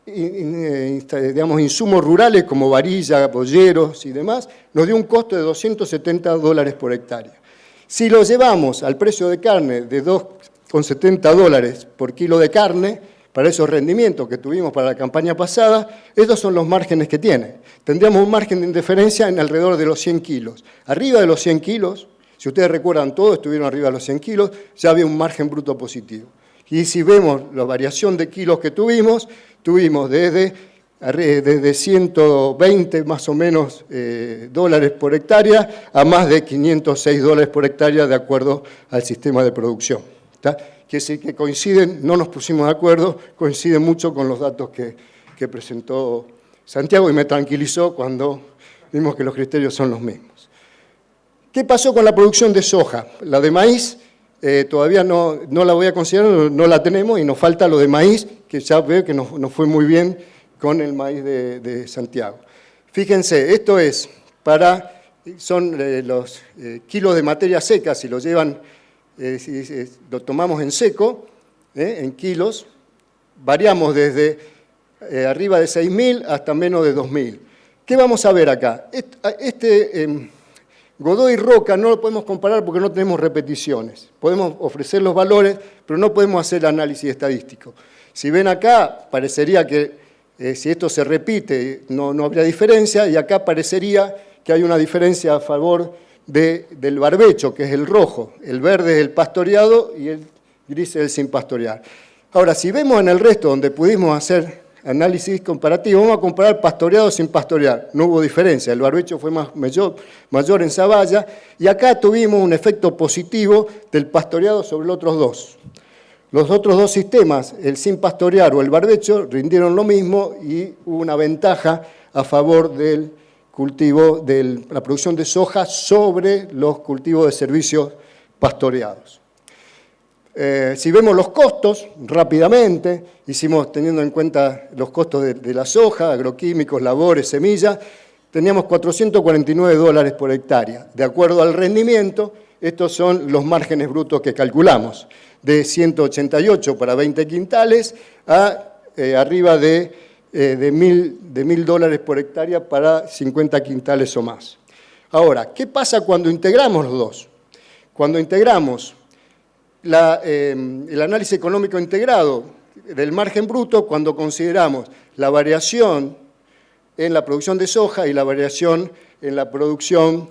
digamos, insumos rurales como varilla, bolleros y demás, nos dio un costo de $270 por hectárea. Si lo llevamos al precio de carne de $2,70 por kilo de carne, para esos rendimientos que tuvimos para la campaña pasada, estos son los márgenes que tiene. Tendríamos un margen de indiferencia en alrededor de los 100 kilos. Arriba de los 100 kilos, si ustedes recuerdan todos, estuvieron arriba de los 100 kilos, ya había un margen bruto positivo. Y si vemos la variación de kilos que tuvimos desde 120 más o menos dólares por hectárea a más de $506 por hectárea de acuerdo al sistema de producción. ¿Está? Que coinciden, no nos pusimos de acuerdo, coinciden mucho con los datos que presentó Santiago y me tranquilizó cuando vimos que los criterios son los mismos. ¿Qué pasó con la producción de soja? La de maíz todavía no la voy a considerar, no la tenemos y nos falta lo de maíz, que ya veo que nos fue muy bien con el maíz de Santiago. Fíjense, esto es son los kilos de materia seca, si lo llevan, si lo tomamos en seco, en kilos, variamos desde arriba de 6.000 hasta menos de 2.000. ¿Qué vamos a ver acá? Godoy y Roca no lo podemos comparar porque no tenemos repeticiones. Podemos ofrecer los valores, pero no podemos hacer análisis estadístico. Si ven acá, parecería que si esto se repite no habría diferencia, y acá parecería que hay una diferencia a favor del barbecho, que es el rojo. El verde es el pastoreado y el gris es el sin pastorear. Ahora, si vemos en el resto donde pudimos hacer análisis comparativo, vamos a comparar pastoreado sin pastorear. No hubo diferencia, el barbecho fue mayor en Zavalla, y acá tuvimos un efecto positivo del pastoreado sobre los otros dos. Los otros dos sistemas, el sin pastorear o el barbecho, rindieron lo mismo y hubo una ventaja a favor del cultivo de la producción de soja sobre los cultivos de servicios pastoreados. Si vemos los costos, rápidamente, teniendo en cuenta los costos de la soja, agroquímicos, labores, semillas, teníamos $449 por hectárea. De acuerdo al rendimiento, estos son los márgenes brutos que calculamos, de 188 para 20 quintales a arriba de $1.000 por hectárea para 50 quintales o más. Ahora, ¿qué pasa cuando integramos los dos? Cuando integramos el análisis económico integrado del margen bruto, cuando consideramos la variación en la producción de soja y la variación en la producción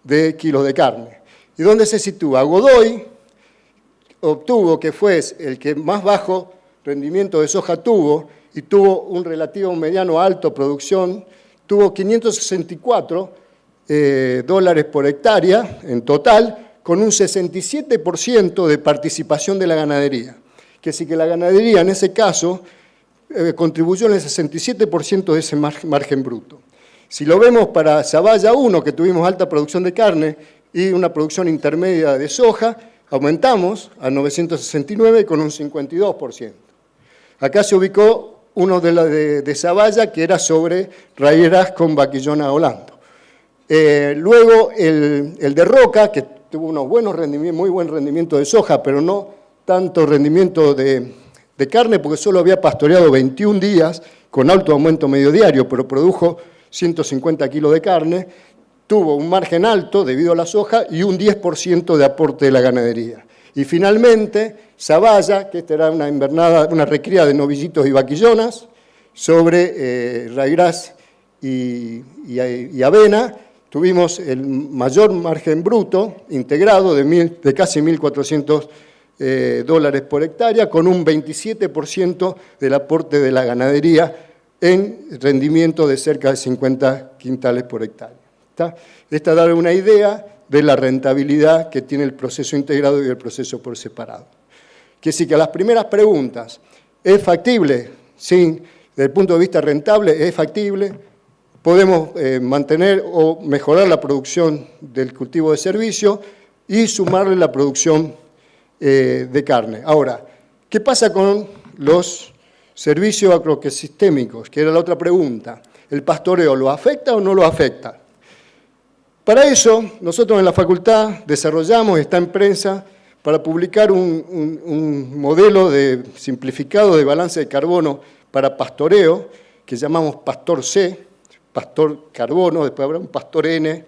de kilos de carne. ¿Y dónde se sitúa? Godoy obtuvo, que fue el que más bajo rendimiento de soja tuvo, y tuvo un relativo mediano alto producción, tuvo $564 por hectárea en total, con un 67% de participación de la ganadería. Que sí que la ganadería en ese caso contribuyó en el 67% de ese margen bruto. Si lo vemos para Zavalla 1, que tuvimos alta producción de carne y una producción intermedia de soja, aumentamos a 969 con un 52%. Acá se ubicó uno de Zavalla, que era sobre rayeras con vaquillona Holando. Luego el de Roca, que tuvo unos buenos rendimientos, muy buen rendimiento de soja, pero no tanto rendimiento de carne, porque solo había pastoreado 21 días con alto aumento medio diario, pero produjo 150 kilos de carne, tuvo un margen alto debido a la soja y un 10% de aporte de la ganadería. Y finalmente, Zavalla, que esta era una invernada, una recría de novillitos y vaquillonas, sobre raigras y avena, tuvimos el mayor margen bruto integrado de casi $1.400 por hectárea, con un 27% del aporte de la ganadería en rendimiento de cerca de 50 quintales por hectárea. Esta da una idea de la rentabilidad que tiene el proceso integrado y el proceso por separado. Que sí, que a las primeras preguntas, ¿es factible? Sí, desde el punto de vista rentable, es factible. Podemos mantener o mejorar la producción del cultivo de servicio y sumarle la producción de carne. Ahora, ¿qué pasa con los servicios agroecosistémicos? Que era la otra pregunta. ¿El pastoreo lo afecta o no lo afecta? Para eso, nosotros en la facultad desarrollamos, está en prensa, para publicar un modelo simplificado de balance de carbono para pastoreo, que llamamos Pastor C, Pastor Carbono, después habrá un Pastor N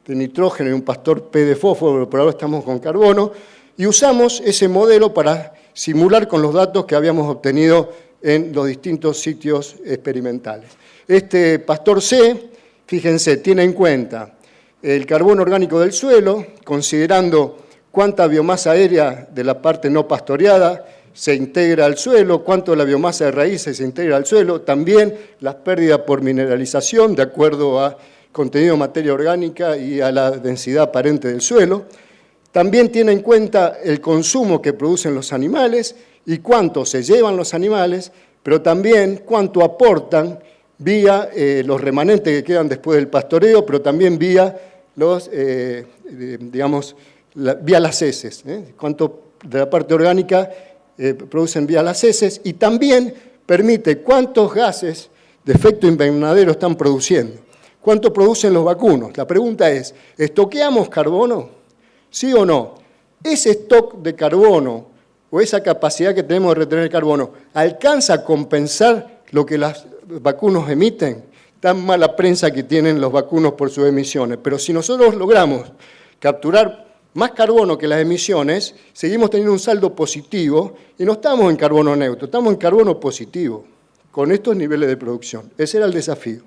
de nitrógeno y un Pastor P de fósforo, pero ahora estamos con carbono, y usamos ese modelo para simular con los datos que habíamos obtenido en los distintos sitios experimentales. Este Pastor C, fíjense, tiene en cuenta el carbono orgánico del suelo, considerando cuánta biomasa aérea de la parte no pastoreada se integra al suelo, cuánto de la biomasa de raíces se integra al suelo, también las pérdidas por mineralización de acuerdo a contenido de materia orgánica y a la densidad aparente del suelo. También tiene en cuenta el consumo que producen los animales y cuánto se llevan los animales, pero también cuánto aportan vía los remanentes que quedan después del pastoreo, pero también vía vía las heces, cuánto de la parte orgánica producen vía las heces, y también permite cuántos gases de efecto invernadero están produciendo, cuánto producen los vacunos. La pregunta es, ¿estoqueamos carbono? ¿Sí o no? ¿Ese stock de carbono o esa capacidad que tenemos de retener carbono alcanza a compensar lo que los vacunos emiten? Tan mala prensa que tienen los vacunos por sus emisiones, pero si nosotros logramos capturar más carbono que las emisiones, seguimos teniendo un saldo positivo y no estamos en carbono neutro, estamos en carbono positivo con estos niveles de producción. Ese era el desafío.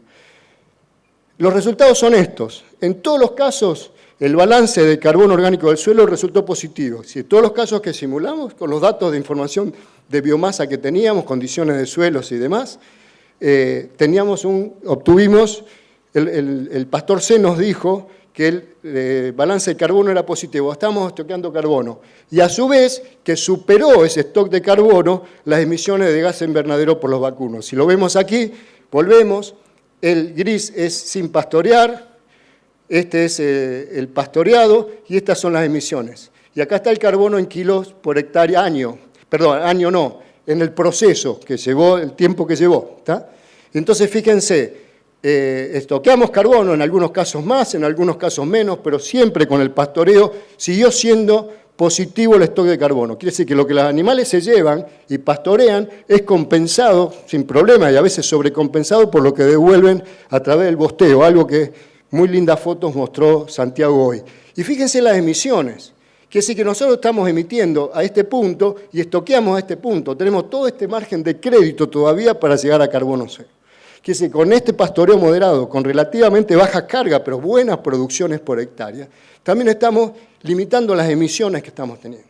Los resultados son estos. En todos los casos, el balance de carbono orgánico del suelo resultó positivo. Si en todos los casos que simulamos, con los datos de información de biomasa que teníamos, condiciones de suelos y demás, obtuvimos, el Pastor C nos dijo que el balance de carbono era positivo, estábamos estoqueando carbono, y a su vez que superó ese stock de carbono las emisiones de gas invernadero por los vacunos. Si lo vemos aquí, volvemos, el gris es sin pastorear, este es el pastoreado, y estas son las emisiones. Y acá está el carbono en kilos por hectárea año, en el proceso que llevó, el tiempo que llevó, ¿está? Entonces, fíjense, estoqueamos carbono, en algunos casos más, en algunos casos menos, pero siempre con el pastoreo siguió siendo positivo el stock de carbono. Quiere decir que lo que los animales se llevan y pastorean es compensado sin problema y a veces sobrecompensado por lo que devuelven a través del bosteo, algo que muy lindas fotos mostró Santiago hoy. Y fíjense las emisiones. Quiere decir que nosotros estamos emitiendo a este punto y estoqueamos a este punto. Tenemos todo este margen de crédito todavía para llegar a carbono cero. Quiere decir, con este pastoreo moderado, con relativamente baja carga, pero buenas producciones por hectárea, también estamos limitando las emisiones que estamos teniendo.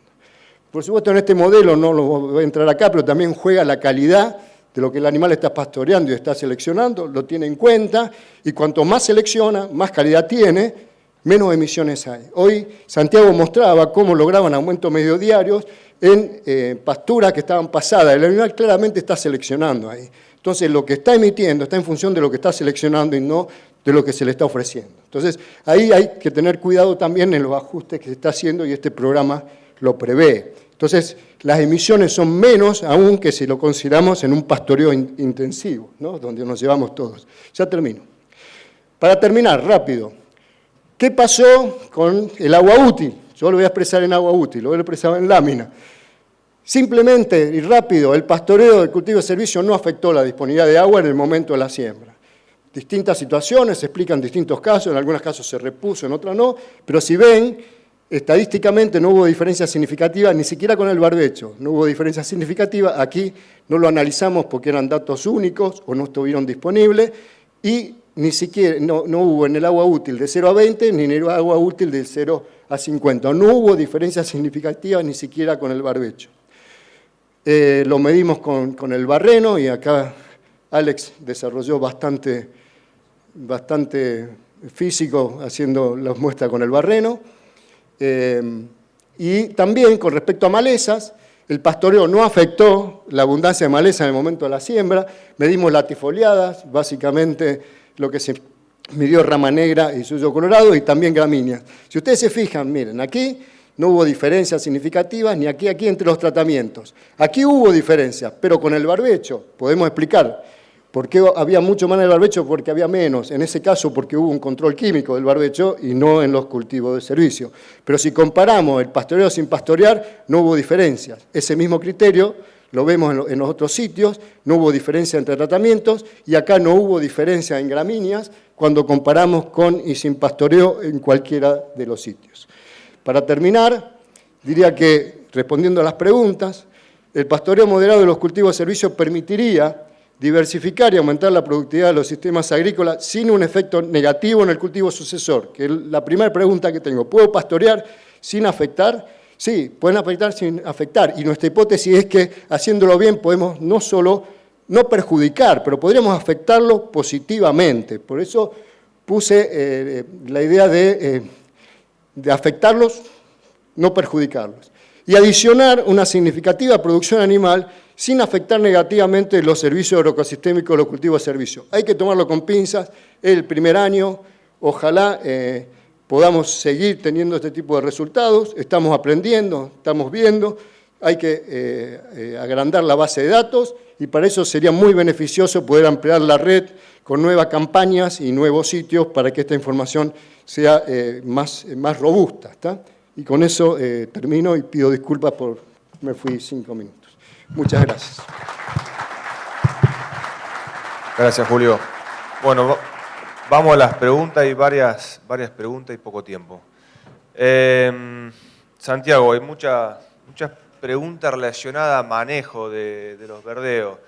Por supuesto, en este modelo, no lo voy a entrar acá, pero también juega la calidad de lo que el animal está pastoreando y está seleccionando, lo tiene en cuenta, y cuanto más selecciona, más calidad tiene, menos emisiones hay. Hoy Santiago mostraba cómo lograban aumentos medio diarios en pasturas que estaban pasadas. El animal claramente está seleccionando ahí. Entonces, lo que está emitiendo está en función de lo que está seleccionando y no de lo que se le está ofreciendo. Entonces, ahí hay que tener cuidado también en los ajustes que se está haciendo y este programa lo prevé. Entonces, las emisiones son menos aún que si lo consideramos en un pastoreo intensivo, ¿no? Donde nos llevamos todos. Ya termino. Para terminar, rápido, ¿qué pasó con el agua útil? Yo lo voy a expresar en agua útil, lo voy a expresar en lámina. Simplemente y rápido, el pastoreo del cultivo de servicio no afectó la disponibilidad de agua en el momento de la siembra. Distintas situaciones, se explican distintos casos, en algunos casos se repuso, en otros no, pero si ven, estadísticamente no hubo diferencia significativa, ni siquiera con el barbecho, no hubo diferencia significativa, aquí no lo analizamos porque eran datos únicos o no estuvieron disponibles, y ni siquiera, no hubo en el agua útil de 0 a 20, ni en el agua útil de 0 a 50, no hubo diferencia significativa ni siquiera con el barbecho. Lo medimos con el barreno y acá Alex desarrolló bastante físico haciendo las muestras con el barreno. Y también con respecto a malezas, el pastoreo no afectó la abundancia de maleza en el momento de la siembra. Medimos latifoliadas, básicamente lo que se midió rama negra y suyo colorado y también gramíneas. Si ustedes se fijan, miren, aquí no hubo diferencias significativas ni aquí entre los tratamientos. Aquí hubo diferencias, pero con el barbecho podemos explicar ¿Por qué había mucho más en el barbecho? Porque había menos. En ese caso, porque hubo un control químico del barbecho y no en los cultivos de servicio. Pero si comparamos el pastoreo sin pastorear, no hubo diferencias. Ese mismo criterio lo vemos en los otros sitios, no hubo diferencia entre tratamientos y acá no hubo diferencia en gramíneas cuando comparamos con y sin pastoreo en cualquiera de los sitios. Para terminar, diría que, respondiendo a las preguntas, el pastoreo moderado de los cultivos de servicio permitiría diversificar y aumentar la productividad de los sistemas agrícolas sin un efecto negativo en el cultivo sucesor, que es la primera pregunta que tengo. ¿Puedo pastorear sin afectar? Sí, pueden afectar sin afectar, y nuestra hipótesis es que haciéndolo bien podemos no solo no perjudicar, pero podríamos afectarlo positivamente. Por eso puse la idea de afectarlos, no perjudicarlos. Y adicionar una significativa producción animal sin afectar negativamente los servicios agroecosistémicos de los cultivos de servicio. Hay que tomarlo con pinzas, es el primer año, ojalá podamos seguir teniendo este tipo de resultados, estamos aprendiendo, estamos viendo, hay que agrandar la base de datos y para eso sería muy beneficioso poder ampliar la red con nuevas campañas y nuevos sitios para que esta información sea más robusta, ¿está? Y con eso termino y pido disculpas por me fui 5 minutos. Muchas gracias. Gracias, Julio. Bueno, vamos a las preguntas, hay varias preguntas y poco tiempo. Santiago, hay muchas preguntas relacionadas a manejo de los verdeos.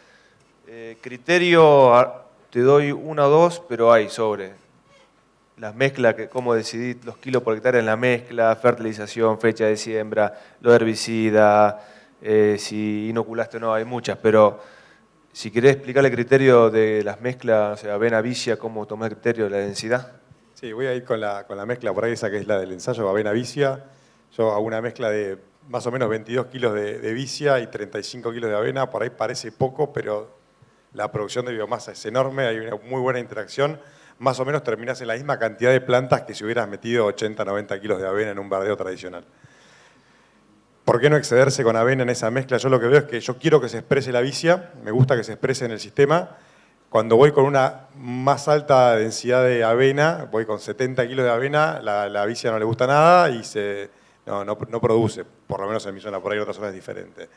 Criterio, te doy 1 o 2, pero hay sobre las mezclas, cómo decidís los kilos por hectárea en la mezcla, fertilización, fecha de siembra, lo de herbicida, si inoculaste o no, hay muchas, pero si querés explicarle el criterio de las mezclas, o sea, avena, vicia, cómo tomás el criterio de la densidad. Sí, voy a ir con la mezcla por ahí, esa que es la del ensayo, avena vicia. Yo hago una mezcla de más o menos 22 kilos de vicia y 35 kilos de avena, por ahí parece poco, pero la producción de biomasa es enorme, hay una muy buena interacción. Más o menos terminás en la misma cantidad de plantas que si hubieras metido 80, 90 kilos de avena en un bardeo tradicional. ¿Por qué no excederse con avena en esa mezcla? Yo lo que veo es que yo quiero que se exprese la vicia, me gusta que se exprese en el sistema. Cuando voy con una más alta densidad de avena, voy con 70 kilos de avena, la vicia no le gusta nada y no produce, por lo menos en mi zona, por ahí en otras zonas es diferente.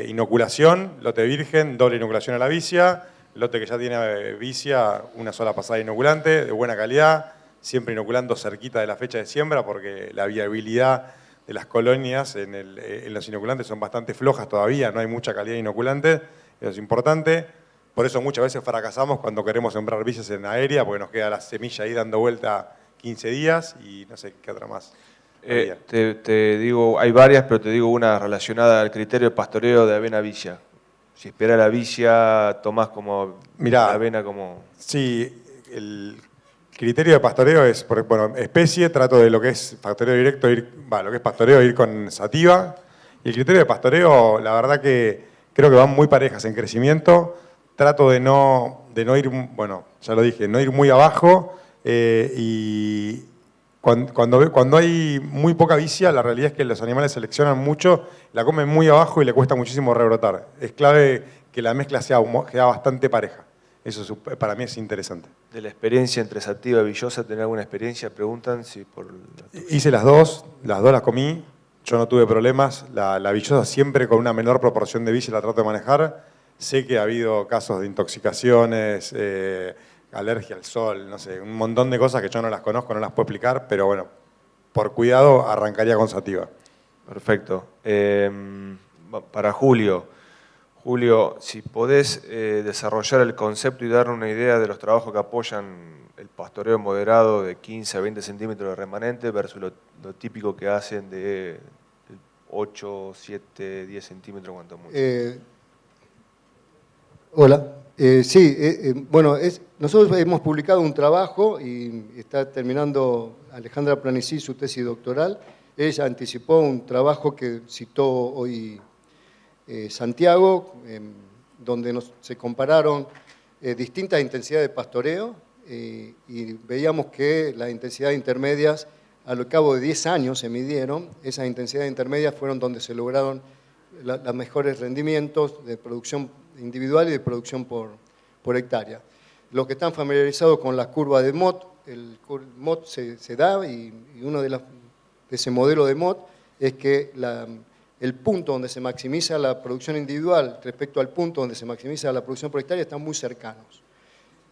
Inoculación, lote virgen, doble inoculación a la vicia. Lote que ya tiene vicia, una sola pasada inoculante, de buena calidad, siempre inoculando cerquita de la fecha de siembra porque la viabilidad de las colonias en los inoculantes son bastante flojas todavía, no hay mucha calidad de inoculante, eso es importante. Por eso muchas veces fracasamos cuando queremos sembrar vicias en aérea porque nos queda la semilla ahí dando vuelta 15 días y no sé qué otra más. Te digo, hay varias, pero te digo una relacionada al criterio de pastoreo de avena vicia. Si espera la vicia, tomás como Mirá, la avena como... Sí, el criterio de pastoreo es, bueno, especie, trato de lo que es pastoreo directo, lo que es pastoreo, ir con sativa. Y el criterio de pastoreo, la verdad que creo que van muy parejas en crecimiento. Trato de no ir, bueno, ya lo dije, no ir muy abajo. Y cuando hay muy poca vicia, la realidad es que los animales seleccionan mucho, la comen muy abajo y le cuesta muchísimo rebrotar. Es clave que la mezcla sea bastante pareja. Eso para mí es interesante. De la experiencia entre sativa y villosa, ¿tenés alguna experiencia? Preguntan si por... Hice las dos las comí, yo no tuve problemas. La villosa siempre con una menor proporción de vicia la trato de manejar. Sé que ha habido casos de intoxicaciones, alergia al sol, no sé, un montón de cosas que yo no las conozco, no las puedo explicar, pero bueno, por cuidado arrancaría con sativa. Perfecto. Para Julio. Julio, si podés desarrollar el concepto y dar una idea de los trabajos que apoyan el pastoreo moderado de 15 a 20 centímetros de remanente versus lo típico que hacen de 8, 7, 10 centímetros, cuanto mucho. Hola. Bueno, nosotros hemos publicado un trabajo y está terminando Alejandra Planicí su tesis doctoral. Ella anticipó un trabajo que citó hoy Santiago, donde se compararon distintas intensidades de pastoreo y veíamos que las intensidades intermedias, al cabo de 10 años se midieron, esas intensidades intermedias fueron donde se lograron los mejores rendimientos de producción individual y de producción por por hectárea. Los que están familiarizados con la curva de Mott, el Mott se da y uno de ese modelo de Mott es que el punto donde se maximiza la producción individual respecto al punto donde se maximiza la producción por hectárea están muy cercanos.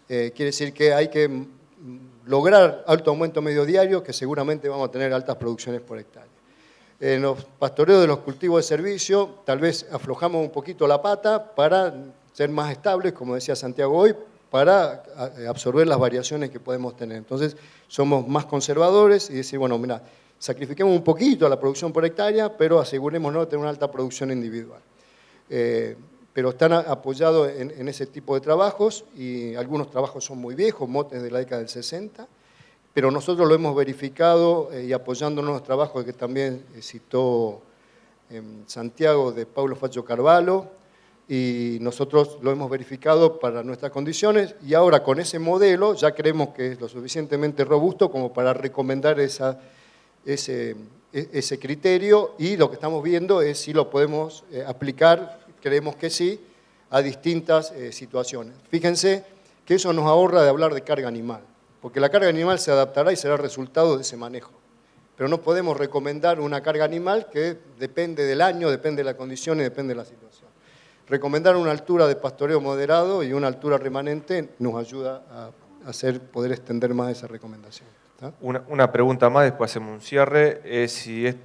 Quiere decir que hay que lograr alto aumento medio diario, que seguramente vamos a tener altas producciones por hectárea. En los pastoreos de los cultivos de servicio, tal vez aflojamos un poquito la pata para ser más estables, como decía Santiago hoy, para absorber las variaciones que podemos tener. Entonces, somos más conservadores y decir, bueno, mira, sacrifiquemos un poquito a la producción por hectárea, pero asegurémonos de tener una alta producción individual. Pero están apoyados en ese tipo de trabajos y algunos trabajos son muy viejos, Mott es de la década del 60, pero nosotros lo hemos verificado y apoyándonos en los trabajos que también citó Santiago de Paulo Facho Carvalho, y nosotros lo hemos verificado para nuestras condiciones y ahora con ese modelo ya creemos que es lo suficientemente robusto como para recomendar ese criterio y lo que estamos viendo es si lo podemos aplicar, creemos que sí, a distintas situaciones. Fíjense que eso nos ahorra de hablar de carga animal, porque la carga animal se adaptará y será resultado de ese manejo. Pero no podemos recomendar una carga animal que depende del año, depende de la condición y depende de la situación. Recomendar una altura de pastoreo moderado y una altura remanente nos ayuda a poder extender más esa recomendación. ¿Está? Una pregunta más, después hacemos un cierre, es si estos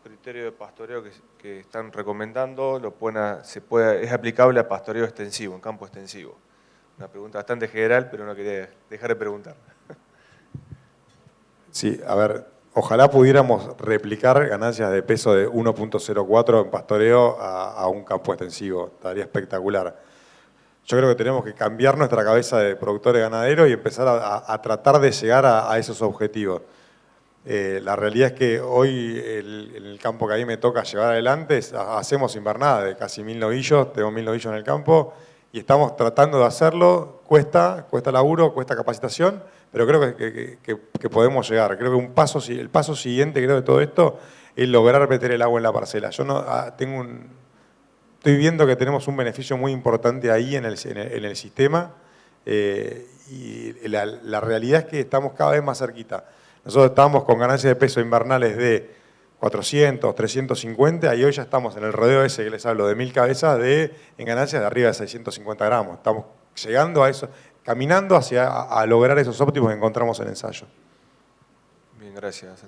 criterios de pastoreo que están recomendando es aplicable a pastoreo extensivo, en campo extensivo. Una pregunta bastante general, pero no quería dejar de preguntar. Sí, a ver, ojalá pudiéramos replicar ganancias de peso de 1.04 en pastoreo a un campo extensivo, estaría espectacular. Yo creo que tenemos que cambiar nuestra cabeza de productores ganaderos y empezar a tratar de llegar a esos objetivos. La realidad es que hoy en el campo que a mí me toca llevar adelante, hacemos invernada de casi 1000 novillos, tengo 1000 novillos en el campo y estamos tratando de hacerlo, cuesta laburo, cuesta capacitación, pero creo que podemos llegar. Creo que el paso siguiente creo de todo esto es lograr meter el agua en la parcela. Yo estoy viendo que tenemos un beneficio muy importante ahí en el sistema y la realidad es que estamos cada vez más cerquita. Nosotros estábamos con ganancias de peso invernales de 400, 350 y hoy ya estamos en el rodeo ese que les hablo de 1000 cabezas en ganancias de arriba de 650 gramos. Estamos llegando a eso, caminando a lograr esos óptimos que encontramos en ensayo. Bien, gracias.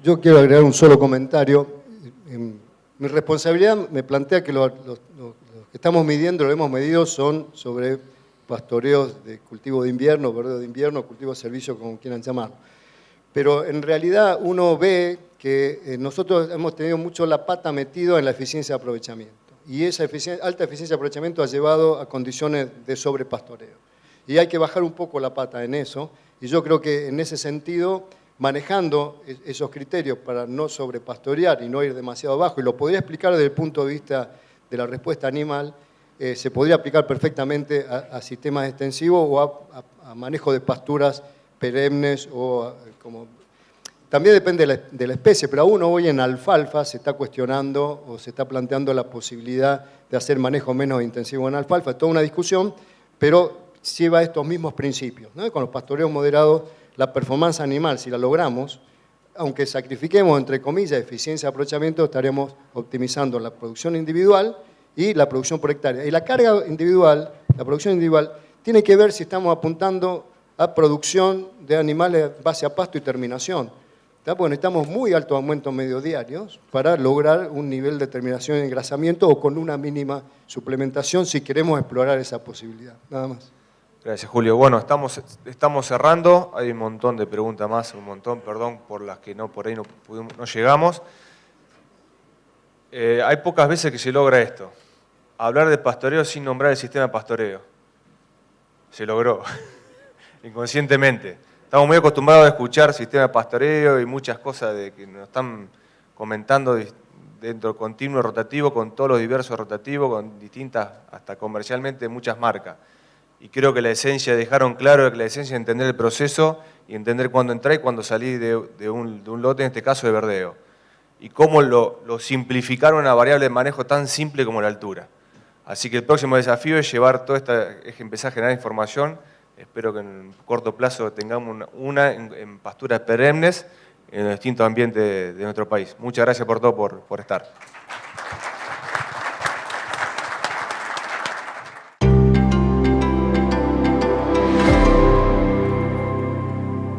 Yo quiero agregar un solo comentario. Mi responsabilidad me plantea que lo que estamos midiendo, lo hemos medido, son sobre pastoreos de cultivo de invierno, verdeo de invierno, cultivo de servicio, como quieran llamarlo. Pero en realidad uno ve que nosotros hemos tenido mucho la pata metido en la eficiencia de aprovechamiento. Y esa alta eficiencia de aprovechamiento ha llevado a condiciones de sobrepastoreo. Y hay que bajar un poco la pata en eso. Y yo creo que en ese sentido, manejando esos criterios para no sobrepastorear y no ir demasiado abajo, y lo podría explicar desde el punto de vista de la respuesta animal, se podría aplicar perfectamente a sistemas extensivos o a manejo de pasturas perennes o como... También depende de la especie, pero aún hoy en alfalfa se está cuestionando o se está planteando la posibilidad de hacer manejo menos intensivo en alfalfa. Es toda una discusión, pero lleva estos mismos principios, ¿no? Con los pastoreos moderados, la performance animal, si la logramos, aunque sacrifiquemos, entre comillas, eficiencia de aprovechamiento, estaremos optimizando la producción individual y la producción por hectárea. Y la carga individual, la producción individual, tiene que ver si estamos apuntando a producción de animales base a pasto y terminación. Porque necesitamos muy altos aumentos medio diarios para lograr un nivel de terminación de engrasamiento o con una mínima suplementación si queremos explorar esa posibilidad. Nada más. Gracias, Julio. Bueno, estamos cerrando. Hay un montón de preguntas más, perdón por las que por ahí no llegamos. Hay pocas veces que se logra esto. Hablar de pastoreo sin nombrar el sistema de pastoreo. Se logró, inconscientemente. Estamos muy acostumbrados a escuchar sistema de pastoreo y muchas cosas que nos están comentando dentro del continuo rotativo, con todos los diversos rotativos, con distintas, hasta comercialmente, muchas marcas. Y creo que dejaron claro que la esencia es entender el proceso y entender cuándo entrar y cuándo salir de un lote, en este caso de verdeo. Y cómo lo simplificaron a una variable de manejo tan simple como la altura. Así que el próximo desafío es llevar es empezar a generar información. Espero que en corto plazo tengamos una en pasturas perennes en los distintos ambientes de nuestro país. Muchas gracias por todo, por estar.